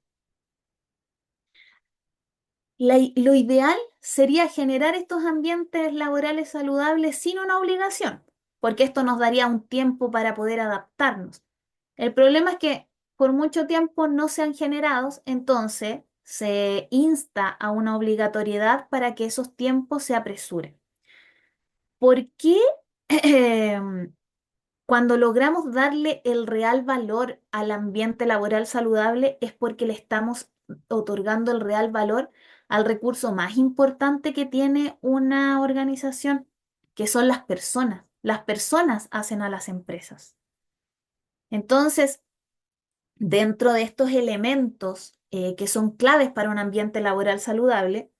Lo ideal sería generar estos ambientes laborales saludables sin una obligación, porque esto nos daría un tiempo para poder adaptarnos. El problema es que por mucho tiempo no se han generado, entonces se insta a una obligatoriedad para que esos tiempos se apresuren. ¿Por qué cuando logramos darle el real valor al ambiente laboral saludable es porque le estamos otorgando el real valor al recurso más importante que tiene una organización, que son las personas? Las personas hacen a las empresas. Entonces, dentro de estos elementos que son claves para un ambiente laboral saludable,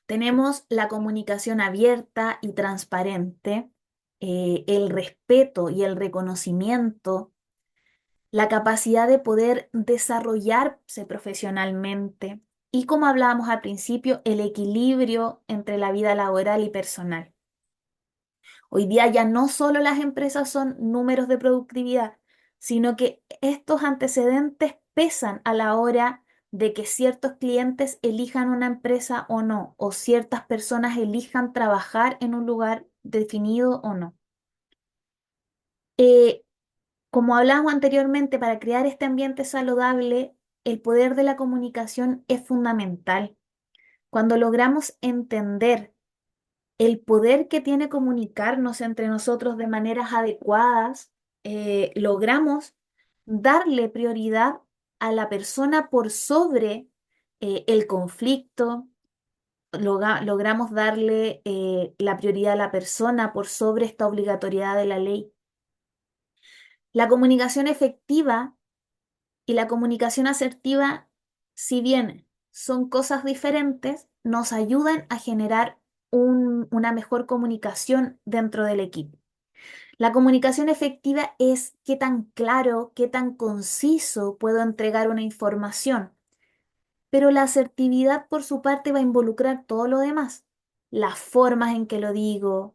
tenemos la comunicación abierta y transparente, el respeto y el reconocimiento, la capacidad de poder desarrollarse profesionalmente y, como hablábamos al principio, el equilibrio entre la vida laboral y personal. Hoy día ya no solo las empresas son números de productividad, sino que estos antecedentes pesan a la hora de que ciertos clientes elijan una empresa o no, o ciertas personas elijan trabajar en un lugar definido o no. Eh, Como hablábamos anteriormente, para crear este ambiente saludable, el poder de la comunicación es fundamental. Cuando logramos entender el poder que tiene comunicarnos entre nosotros de maneras adecuadas, logramos darle prioridad a la persona por sobre el conflicto, logramos darle la prioridad a la persona por sobre esta obligatoriedad de la ley. La comunicación efectiva y la comunicación asertiva, si bien son cosas diferentes, nos ayudan a generar una mejor comunicación dentro del equipo. La comunicación efectiva es qué tan claro, qué tan conciso puedo entregar una información, pero la asertividad por su parte va a involucrar todo lo demás, las formas en que lo digo,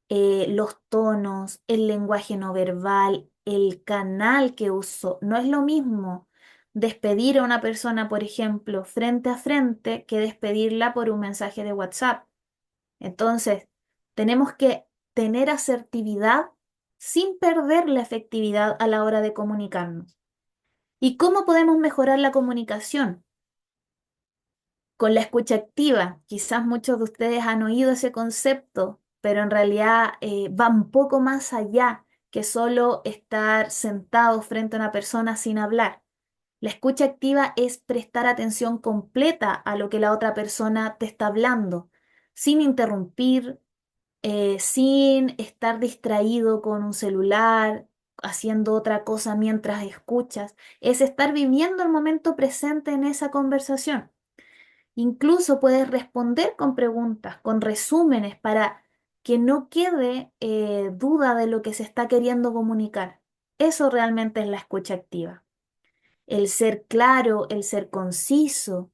los tonos, el lenguaje no verbal, el canal que uso. No es lo mismo despedir a una persona, por ejemplo, frente a frente que despedirla por un mensaje de WhatsApp. Entonces, tenemos que tener asertividad sin perder la efectividad a la hora de comunicarnos. ¿Y cómo podemos mejorar la comunicación? Con la escucha activa. Quizás muchos de ustedes han oído ese concepto, pero en realidad va un poco más allá que solo estar sentado frente a una persona sin hablar. La escucha activa es prestar atención completa a lo que la otra persona te está hablando, sin interrumpir, sin estar distraído con un celular, haciendo otra cosa mientras escuchas. Es estar viviendo el momento presente en esa conversación. Incluso puedes responder con preguntas, con resúmenes, para que no quede duda de lo que se está queriendo comunicar. Eso realmente es la escucha activa. El ser claro, el ser conciso,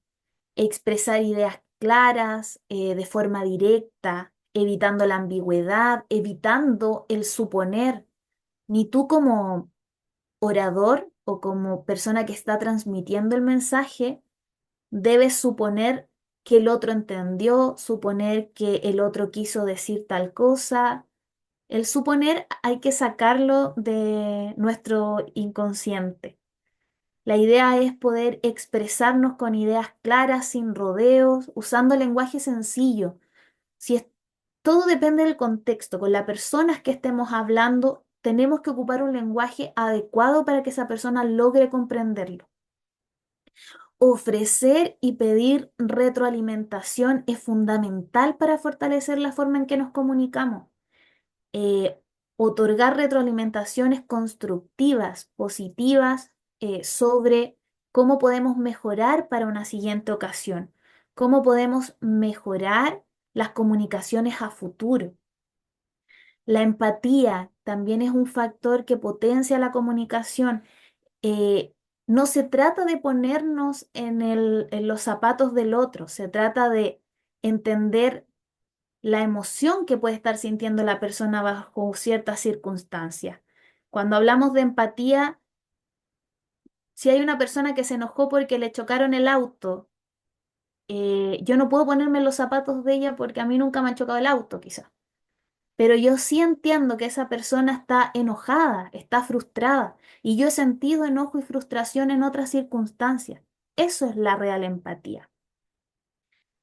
expresar ideas claras, de forma directa, evitando la ambigüedad, evitando el suponer. Ni tú como orador o como persona que está transmitiendo el mensaje debes suponer que el otro entendió, suponer que el otro quiso decir tal cosa. El suponer hay que sacarlo de nuestro inconsciente. La idea es poder expresarnos con ideas claras, sin rodeos, usando lenguaje sencillo. Si es- Todo depende del contexto. Con las personas que estemos hablando, tenemos que ocupar un lenguaje adecuado para que esa persona logre comprenderlo. Ofrecer y pedir retroalimentación es fundamental para fortalecer la forma en que nos comunicamos. eh, Otorgar retroalimentaciones constructivas, positivas, sobre cómo podemos mejorar para una siguiente ocasión, cómo podemos mejorar las comunicaciones a futuro. La empatía también es un factor que potencia la comunicación. eh, no se trata de ponernos en los zapatos del otro, se trata de entender la emoción que puede estar sintiendo la persona bajo ciertas circunstancias. Cuando hablamos de empatía, si hay una persona que se enojó porque le chocaron el auto, yo no puedo ponerme en los zapatos de ella porque a mí nunca me ha chocado el auto, quizá. Pero yo sí entiendo que esa persona está enojada, está frustrada, y yo he sentido enojo y frustración en otras circunstancias. Eso es la real empatía.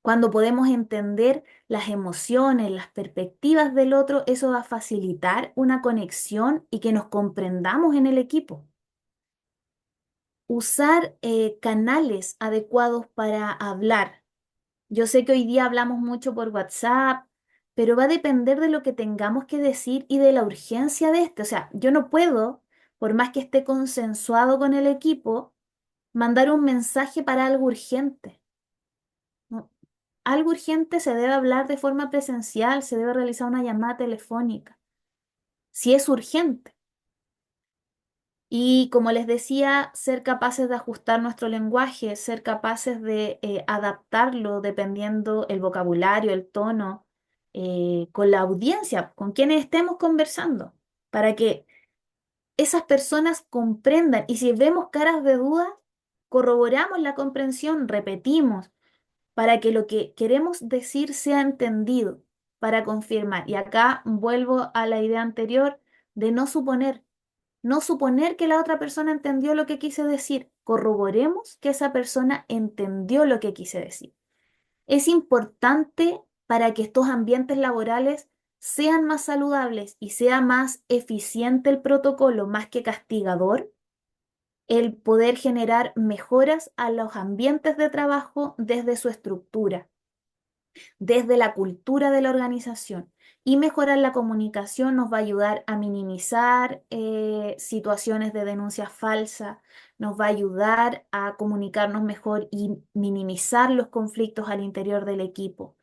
Cuando podemos entender las emociones, las perspectivas del otro, eso va a facilitar una conexión y que nos comprendamos en el equipo. Usar canales adecuados para hablar. Yo sé que hoy día hablamos mucho por WhatsApp, pero va a depender de lo que tengamos que decir y de la urgencia de esto. O sea, yo no puedo, por más que esté consensuado con el equipo, mandar un mensaje para algo urgente. ¿No? Algo urgente se debe hablar de forma presencial, se debe realizar una llamada telefónica. si es urgente. Y como les decía, ser capaces de ajustar nuestro lenguaje, ser capaces de adaptarlo dependiendo el vocabulario, el tono, con la audiencia, con quienes estemos conversando, para que esas personas comprendan. Y si vemos caras de duda, corroboramos la comprensión, repetimos, para que lo que queremos decir sea entendido, para confirmar. Y acá vuelvo a la idea anterior de no suponer que la otra persona entendió lo que quise decir. Corroboremos que esa persona entendió lo que quise decir. Es importante para que estos ambientes laborales sean más saludables y sea más eficiente el protocolo, más que castigador, el poder generar mejoras a los ambientes de trabajo desde su estructura, desde la cultura de la organización. Y mejorar la comunicación nos va a ayudar a minimizar situaciones de denuncia falsa, nos va a ayudar a comunicarnos mejor y minimizar los conflictos al interior del equipo.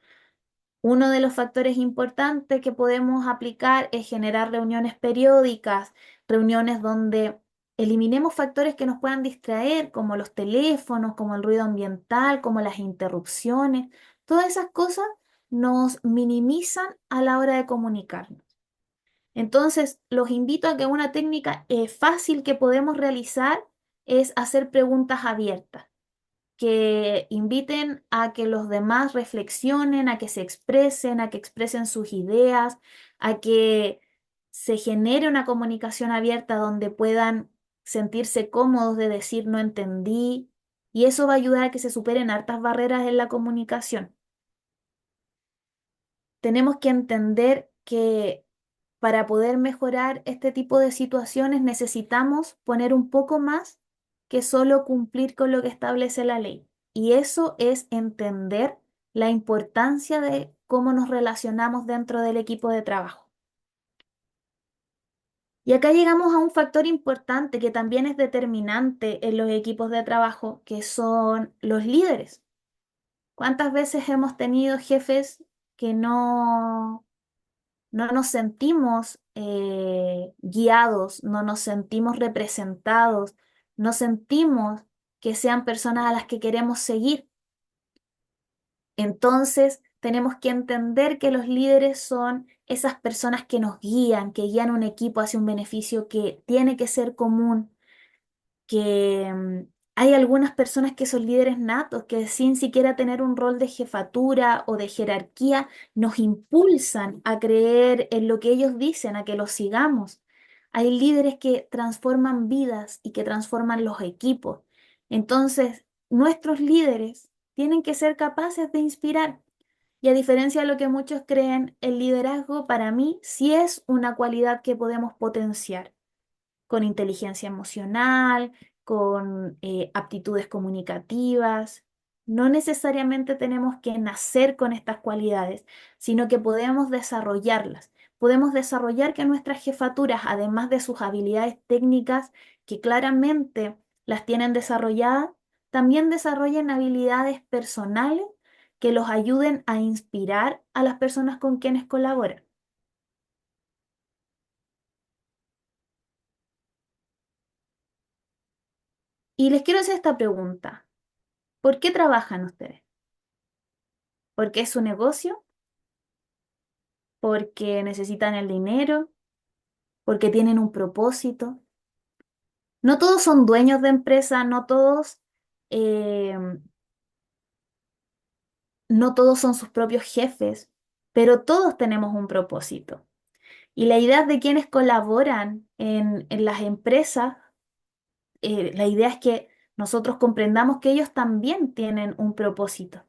Uno de los factores importantes que podemos aplicar es generar reuniones periódicas, reuniones donde eliminemos factores que nos puedan distraer, como los teléfonos, como el ruido ambiental, como las interrupciones. Todas esas cosas nos minimizan a la hora de comunicarnos. Entonces, los invito a que una técnica fácil que podemos realizar es hacer preguntas abiertas que inviten a que los demás reflexionen, a que se expresen, a que expresen sus ideas, a que se genere una comunicación abierta donde puedan sentirse cómodos de decir no entendí, y eso va a ayudar a que se superen hartas barreras en la comunicación. Tenemos que entender que para poder mejorar este tipo de situaciones necesitamos poner un poco más que solo cumplir con lo que establece la ley. Y eso es entender la importancia de cómo nos relacionamos dentro del equipo de trabajo. Y acá llegamos a un factor importante que también es determinante en los equipos de trabajo, que son los líderes. ¿Cuántas veces hemos tenido jefes que no nos sentimos guiados, no nos sentimos representados, no sentimos que sean personas a las que queremos seguir? Entonces, tenemos que entender que los líderes son esas personas que guían un equipo hacia un beneficio que tiene que ser común, que hay algunas personas que son líderes natos, que sin siquiera tener un rol de jefatura o de jerarquía, nos impulsan a creer en lo que ellos dicen, a que los sigamos. Hay líderes que transforman vidas y que transforman los equipos. Entonces, nuestros líderes tienen que ser capaces de inspirar. Y a diferencia de lo que muchos creen, el liderazgo para mí sí es una cualidad que podemos potenciar con inteligencia emocional, con aptitudes comunicativas. No necesariamente tenemos que nacer con estas cualidades, sino que podemos desarrollarlas. Podemos desarrollar que nuestras jefaturas, además de sus habilidades técnicas, que claramente las tienen desarrolladas, también desarrollen habilidades personales que los ayuden a inspirar a las personas con quienes colaboran. Y les quiero hacer esta pregunta. ¿Por qué trabajan ustedes? ¿Porque es su negocio? ¿Porque necesitan el dinero? ¿Porque tienen un propósito? No todos son dueños de empresa, eh, no todos son sus propios jefes, pero todos tenemos un propósito. Y la idea de quienes colaboran en las empresas, la idea es que nosotros comprendamos que ellos también tienen un propósito.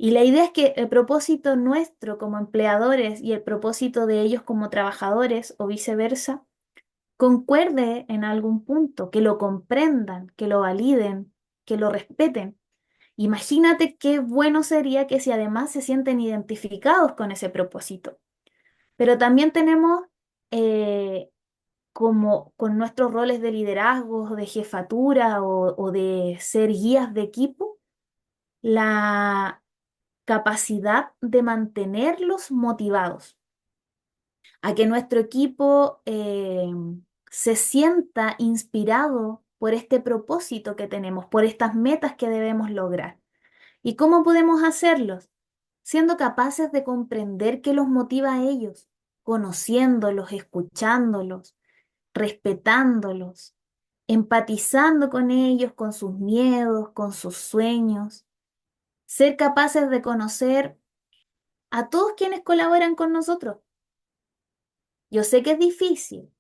Y la idea es que el propósito nuestro como empleadores y el propósito de ellos como trabajadores o viceversa concuerde en algún punto, que lo comprendan, que lo validen, que lo respeten. Imagínate qué bueno sería que si además se sienten identificados con ese propósito. Pero también tenemos, como con nuestros roles de liderazgo, de jefatura o de ser guías de equipo, la capacidad de mantenerlos motivados. a que nuestro equipo se sienta inspirado por este propósito que tenemos, por estas metas que debemos lograr. ¿Y cómo podemos hacerlos? Siendo capaces de comprender qué los motiva a ellos, conociéndolos, escuchándolos, respetándolos, empatizando con ellos, con sus miedos, con sus sueños, ser capaces de conocer a todos quienes colaboran con nosotros. Yo sé que es difícil,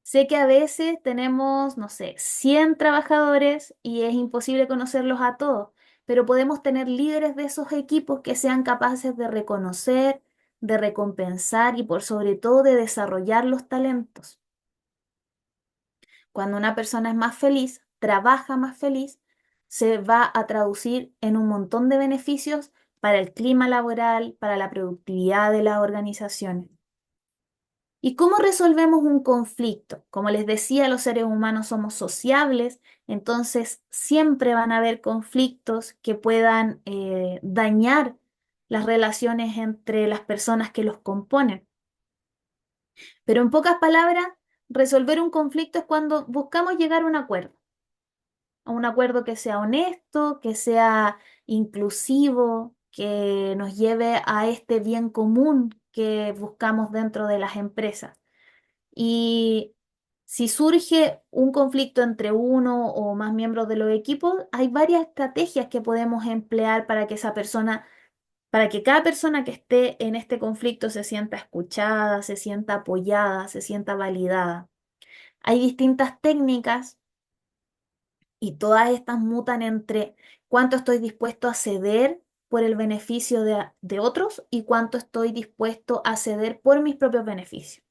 sé que a veces tenemos, no sé, 100 trabajadores y es imposible conocerlos a todos, pero podemos tener líderes de esos equipos que sean capaces de reconocer, de recompensar y por sobre todo de desarrollar los talentos. Cuando una persona es más feliz, trabaja más feliz, se va a traducir en un montón de beneficios para el clima laboral, para la productividad de las organizaciones. ¿Y cómo resolvemos un conflicto? Como les decía, los seres humanos somos sociables, entonces siempre van a haber conflictos que puedan dañar las relaciones entre las personas que los componen. Pero en pocas palabras, resolver un conflicto es cuando buscamos llegar a un acuerdo que sea honesto, que sea inclusivo, que nos lleve a este bien común que buscamos dentro de las empresas. Y si surge un conflicto entre uno o más miembros de los equipos, hay varias estrategias que podemos emplear para que para que cada persona que esté en este conflicto se sienta escuchada, se sienta apoyada, se sienta validada. Hay distintas técnicas y todas estas mutan entre cuánto estoy dispuesto a ceder por el beneficio de otros y cuánto estoy dispuesto a ceder por mis propios beneficios.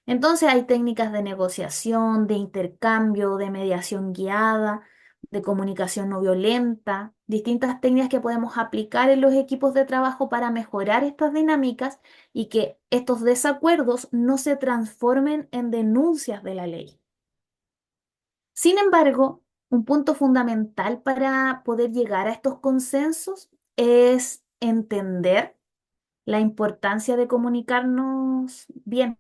Entonces hay técnicas de negociación, de intercambio, de mediación guiada, de comunicación no violenta, distintas técnicas que podemos aplicar en los equipos de trabajo para mejorar estas dinámicas y que estos desacuerdos no se transformen en denuncias de la ley. Sin embargo, un punto fundamental para poder llegar a estos consensos es entender la importancia de comunicarnos bien.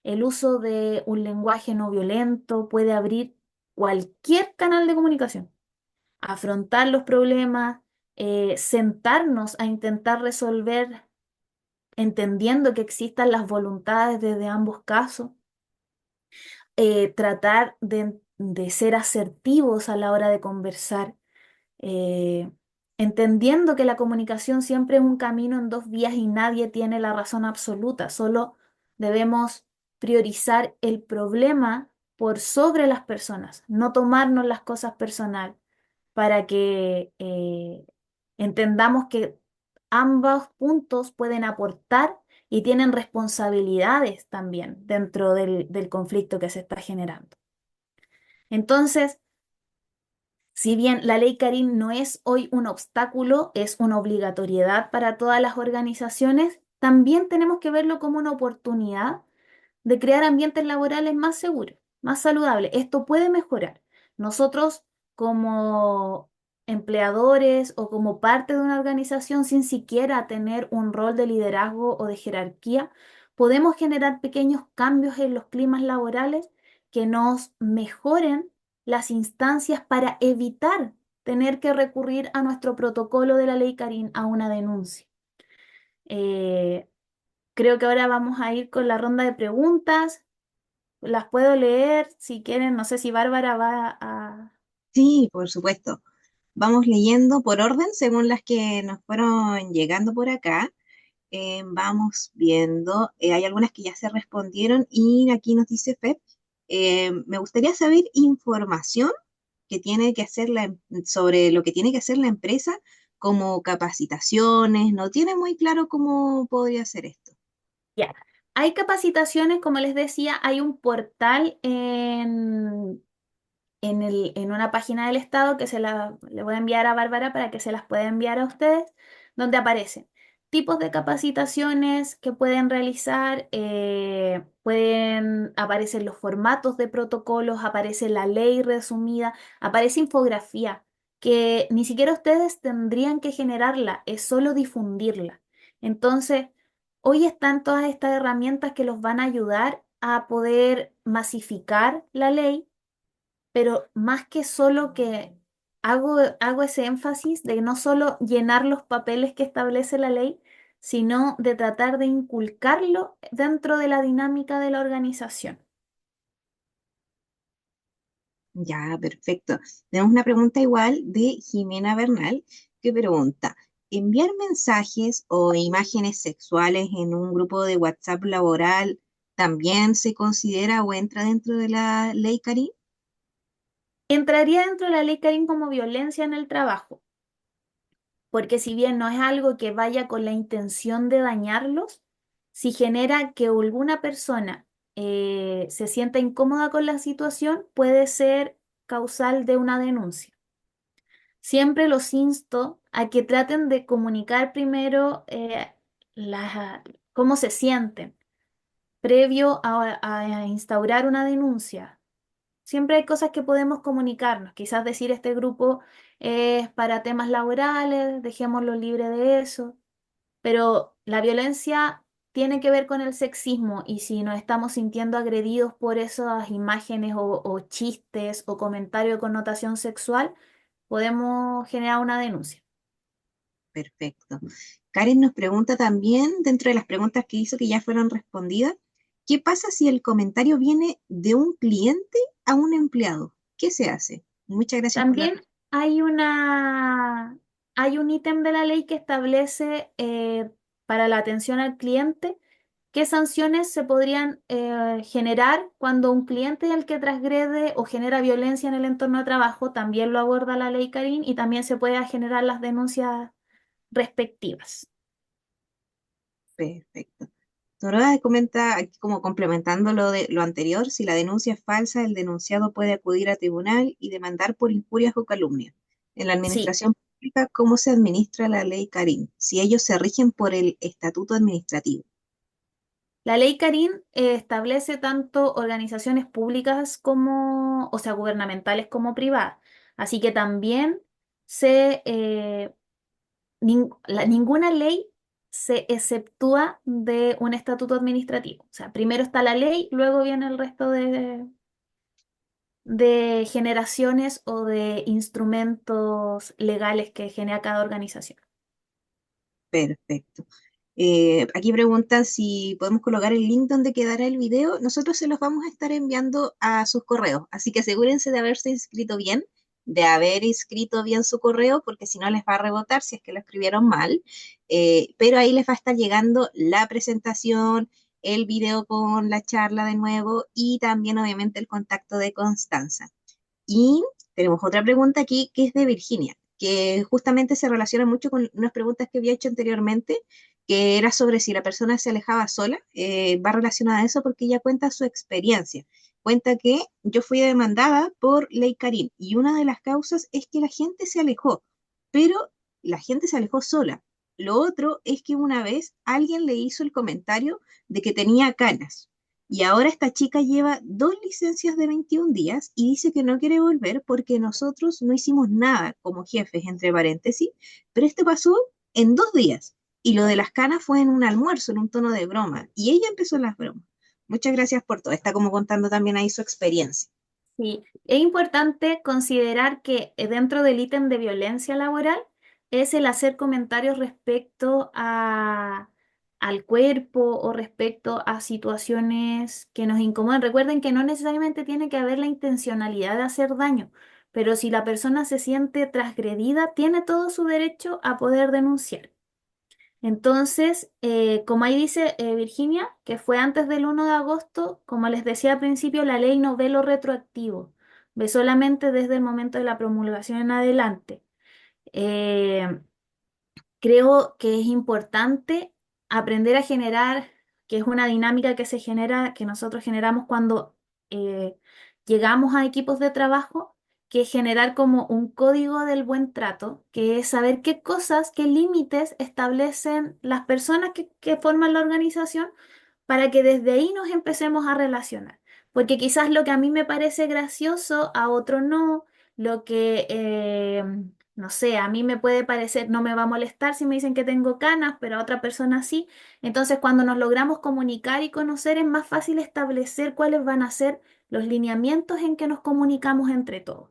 El uso de un lenguaje no violento puede abrir cualquier canal de comunicación, afrontar los problemas, sentarnos a intentar resolver entendiendo que existan las voluntades desde ambos casos, tratar de ser asertivos a la hora de conversar, eh, entendiendo que la comunicación siempre es un camino en dos vías y nadie tiene la razón absoluta, solo debemos priorizar el problema por sobre las personas, no tomarnos las cosas personal, para que entendamos que ambos puntos pueden aportar y tienen responsabilidades también dentro del conflicto que se está generando. Entonces, si bien la ley Karim no es hoy un obstáculo, es una obligatoriedad para todas las organizaciones, también tenemos que verlo como una oportunidad de crear ambientes laborales más seguros, más saludables. Esto puede mejorar. Nosotros como empleadores o como parte de una organización sin siquiera tener un rol de liderazgo o de jerarquía, podemos generar pequeños cambios en los climas laborales que nos mejoren las instancias para evitar tener que recurrir a nuestro protocolo de la ley Karim a una denuncia. Eh, Creo que ahora vamos a ir con la ronda de preguntas. Las puedo leer si quieren. No sé si Bárbara va a... Sí, por supuesto. Vamos leyendo por orden según las que nos fueron llegando por acá. Vamos viendo, hay algunas que ya se respondieron y aquí nos dice Feb, me gustaría saber información que tiene que hacer sobre lo que tiene que hacer la empresa como capacitaciones, no tiene muy claro cómo podría ser esto. Ya. Hay capacitaciones, como les decía, hay un portal en una página del Estado que le voy a enviar a Bárbara para que se las pueda enviar a ustedes, donde aparecen tipos de capacitaciones que pueden realizar, aparecen los formatos de protocolos, aparece la ley resumida, aparece infografía, que ni siquiera ustedes tendrían que generarla, es solo difundirla. Entonces, Hoy están todas estas herramientas que los van a ayudar a poder masificar la ley, pero más que solo que hago ese énfasis de no solo llenar los papeles que establece la ley, sino de tratar de inculcarlo dentro de la dinámica de la organización. Ya, perfecto. Tenemos una pregunta igual de Jimena Bernal que pregunta, ¿enviar mensajes o imágenes sexuales en un grupo de WhatsApp laboral también se considera o entra dentro de la ley Karim? Entraría dentro de la ley Karim como violencia en el trabajo, porque si bien no es algo que vaya con la intención de dañarlos, si genera que alguna persona se sienta incómoda con la situación, puede ser causal de una denuncia. Siempre los insto a que traten de comunicar primero cómo se sienten previo a instaurar una denuncia. Siempre hay cosas que podemos comunicarnos, quizás decir este grupo es para temas laborales, dejémoslo libre de eso, pero la violencia tiene que ver con el sexismo y si nos estamos sintiendo agredidos por esas imágenes o chistes o comentarios de connotación sexual, podemos generar una denuncia. Perfecto. Karen nos pregunta también, dentro de las preguntas que hizo que ya fueron respondidas, ¿qué pasa si el comentario viene de un cliente a un empleado? ¿Qué se hace? Muchas gracias por la También respuesta. hay hay un ítem de la ley que establece para la atención al cliente qué sanciones se podrían generar cuando un cliente al que transgrede o genera violencia en el entorno de trabajo, también lo aborda la ley Karin y también se puede generar las denuncias respectivas. Perfecto. Doroa comenta, aquí como complementando lo de lo anterior, si la denuncia es falsa, el denunciado puede acudir a tribunal y demandar por injurias o calumnias. En la Sí, administración pública, ¿cómo se administra la ley Karim? Si ellos se rigen por el estatuto administrativo. la ley Karin establece tanto organizaciones públicas como, o sea, gubernamentales como privadas. Así que también ninguna ley se exceptúa de un estatuto administrativo. O sea, primero está la ley, luego viene el resto de generaciones o de instrumentos legales que genera cada organización. Perfecto. Aquí preguntan si podemos colocar el link donde quedará el video. Nosotros se los vamos a estar enviando a sus correos, así que asegúrense de haberse inscrito bien, de haber inscrito bien su correo, porque si no les va a rebotar si es que lo escribieron mal. Pero ahí les va a estar llegando la presentación, el video con la charla de nuevo y también obviamente el contacto de Constanza. Y tenemos otra pregunta aquí que es de Virginia, que justamente se relaciona mucho con unas preguntas que había hecho anteriormente, que era sobre si la persona se alejaba sola. Va relacionada a eso porque ella cuenta su experiencia. Cuenta que yo fui demandada por Ley Karim y una de las causas es que la gente se alejó, pero la gente se alejó sola. Lo otro es que una vez alguien le hizo el comentario de que tenía canas. Y ahora esta chica lleva 2 licencias de 21 días y dice que no quiere volver porque nosotros no hicimos nada como jefes, entre paréntesis, pero esto pasó en 2 días. Y lo de las canas fue en un almuerzo, en un tono de broma. Y ella empezó las bromas. Muchas gracias por todo. Está como contando también ahí su experiencia. Sí, es importante considerar que dentro del ítem de violencia laboral es el hacer comentarios respecto al cuerpo o respecto a situaciones que nos incomodan. Recuerden que no necesariamente tiene que haber la intencionalidad de hacer daño, pero si la persona se siente transgredida, tiene todo su derecho a poder denunciar. Entonces, como ahí dice Virginia, que fue antes del 1 de agosto, como les decía al principio, la ley no ve lo retroactivo, ve solamente desde el momento de la promulgación en adelante. Eh, Creo que es importante aprender a generar, que es una dinámica que se genera, que nosotros generamos cuando eh, llegamos a equipos de trabajo, que es generar como un código del buen trato, que es saber qué cosas, qué límites establecen las personas que forman la organización para que desde ahí nos empecemos a relacionar. Porque quizás lo que a mí me parece gracioso, a otro no, lo que no sé, a mí me puede parecer, no me va a molestar si me dicen que tengo canas, pero a otra persona sí. Entonces, cuando nos logramos comunicar y conocer, es más fácil establecer cuáles van a ser los lineamientos en que nos comunicamos entre todos.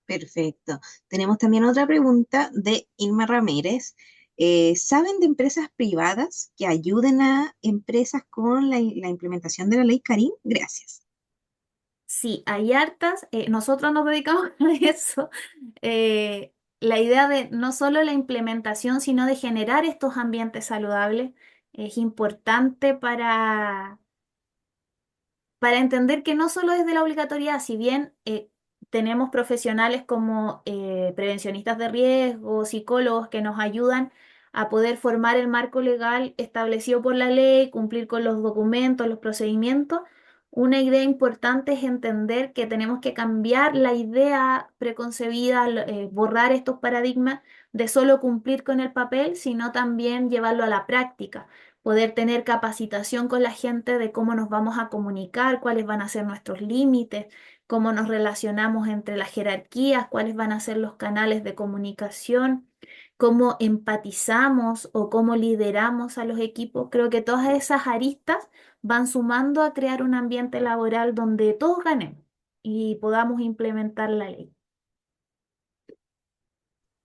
Perfecto. Tenemos también otra pregunta de Irma Ramírez. ¿Saben de empresas privadas que ayuden a empresas con la implementación de la ley Karim? Gracias. Sí, hay hartas, nosotros nos dedicamos a eso. La idea de no solo la implementación, sino de generar estos ambientes saludables es importante para entender que no solo es de la obligatoriedad, si bien tenemos profesionales como prevencionistas de riesgo, psicólogos que nos ayudan a poder formar el marco legal establecido por la ley, cumplir con los documentos, los procedimientos, una idea importante es entender que tenemos que cambiar la idea preconcebida, borrar estos paradigmas de solo cumplir con el papel, sino también llevarlo a la práctica, poder tener capacitación con la gente de cómo nos vamos a comunicar, cuáles van a ser nuestros límites, cómo nos relacionamos entre las jerarquías, cuáles van a ser los canales de comunicación, cómo empatizamos o cómo lideramos a los equipos. Creo que todas esas aristas van sumando a crear un ambiente laboral donde todos ganemos y podamos implementar la ley.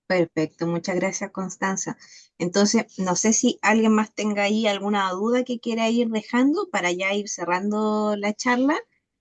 Perfecto, muchas gracias, Constanza. Entonces, no sé si alguien más tenga ahí alguna duda que quiera ir dejando para ya ir cerrando la charla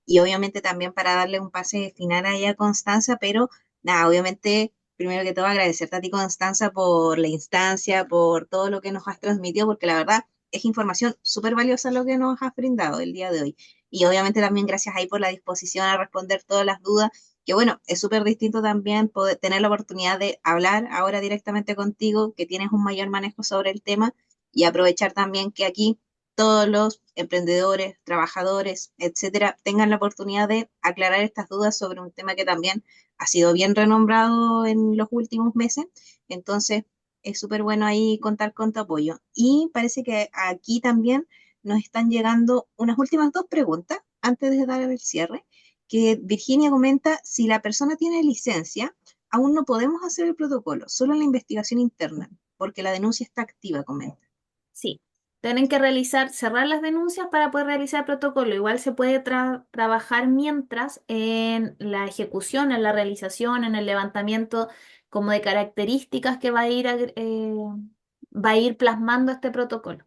y obviamente también para darle un pase final ahí a Constanza, pero nada, obviamente, primero que todo agradecerte a ti, Constanza, por la instancia, por todo lo que nos has transmitido, porque la verdad es información súper valiosa lo que nos has brindado el día de hoy. Y obviamente también gracias ahí por la disposición a responder todas las dudas que bueno, es súper distinto también poder tener la oportunidad de hablar ahora directamente contigo, que tienes un mayor manejo sobre el tema y aprovechar también que aquí todos los emprendedores, trabajadores, etcétera, tengan la oportunidad de aclarar estas dudas sobre un tema que también ha sido bien renombrado en los últimos meses. Entonces, es súper bueno ahí contar con tu apoyo. Y parece que aquí también nos están llegando unas últimas dos preguntas antes de dar el cierre que Virginia comenta, si la persona tiene licencia, aún no podemos hacer el protocolo, solo la investigación interna, porque la denuncia está activa, comenta. Sí, tienen que realizar, cerrar las denuncias para poder realizar el protocolo. Igual se puede trabajar mientras en la ejecución, en la realización, en el levantamiento como de características que va a ir plasmando este protocolo.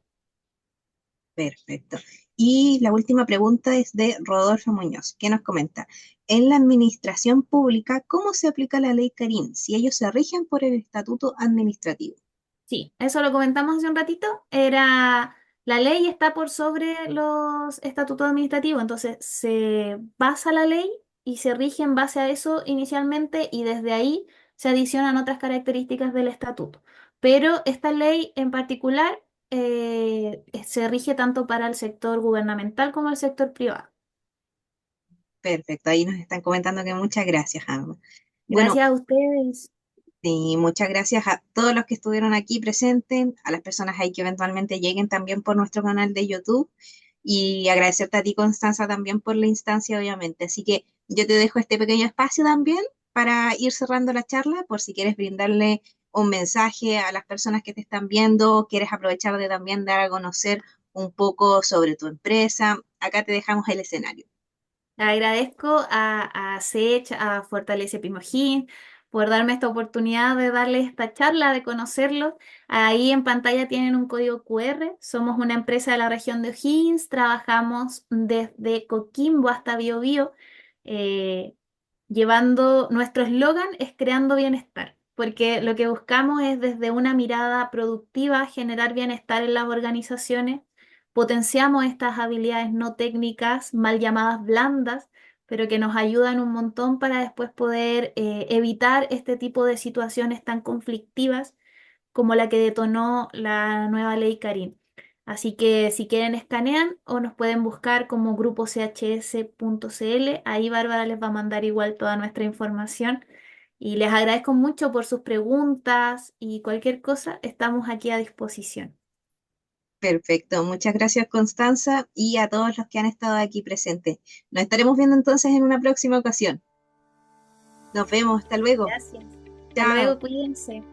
Perfecto. Y la última pregunta es de Rodolfo Muñoz, que nos comenta, en la administración pública, ¿cómo se aplica la ley Karim si ellos se rigen por el estatuto administrativo? Sí, eso lo comentamos hace un ratito. Era la ley está por sobre los estatutos administrativos, entonces se basa la ley y se rige en base a eso inicialmente y desde ahí se adicionan otras características del estatuto. Pero esta ley en particular se rige tanto para el sector gubernamental como el sector privado. Perfecto, ahí nos están comentando que muchas gracias, Alma. Bueno, Gracias a ustedes. y muchas gracias a todos los que estuvieron aquí presentes, a las personas ahí que eventualmente lleguen también por nuestro canal de YouTube y agradecerte a ti, Constanza, también por la instancia, obviamente. Así que yo te dejo este pequeño espacio también para ir cerrando la charla, por si quieres brindarle un mensaje a las personas que te están viendo, quieres aprovechar de también dar a conocer un poco sobre tu empresa. Acá te dejamos el escenario. Agradezco a Sech, a Fortalece Pimojín, por darme esta oportunidad de darles esta charla, de conocerlos. Ahí en pantalla tienen un código QR. Somos una empresa de la región de O'Higgins. Trabajamos desde Coquimbo hasta Biobío. eh, Llevando nuestro eslogan es creando bienestar, porque lo que buscamos es desde una mirada productiva generar bienestar en las organizaciones. Potenciamos estas habilidades no técnicas, mal llamadas blandas, pero que nos ayudan un montón para después poder evitar este tipo de situaciones tan conflictivas como la que detonó la nueva ley Karim. Así que si quieren escanean o nos pueden buscar como grupo chs.cl. Ahí Bárbara les va a mandar igual toda nuestra información. Y les agradezco mucho por sus preguntas y cualquier cosa, estamos aquí a disposición. Perfecto, muchas gracias Constanza y a todos los que han estado aquí presentes. Nos estaremos viendo entonces en una próxima ocasión. Nos vemos, hasta luego. Gracias. Hasta Chao. luego, cuídense.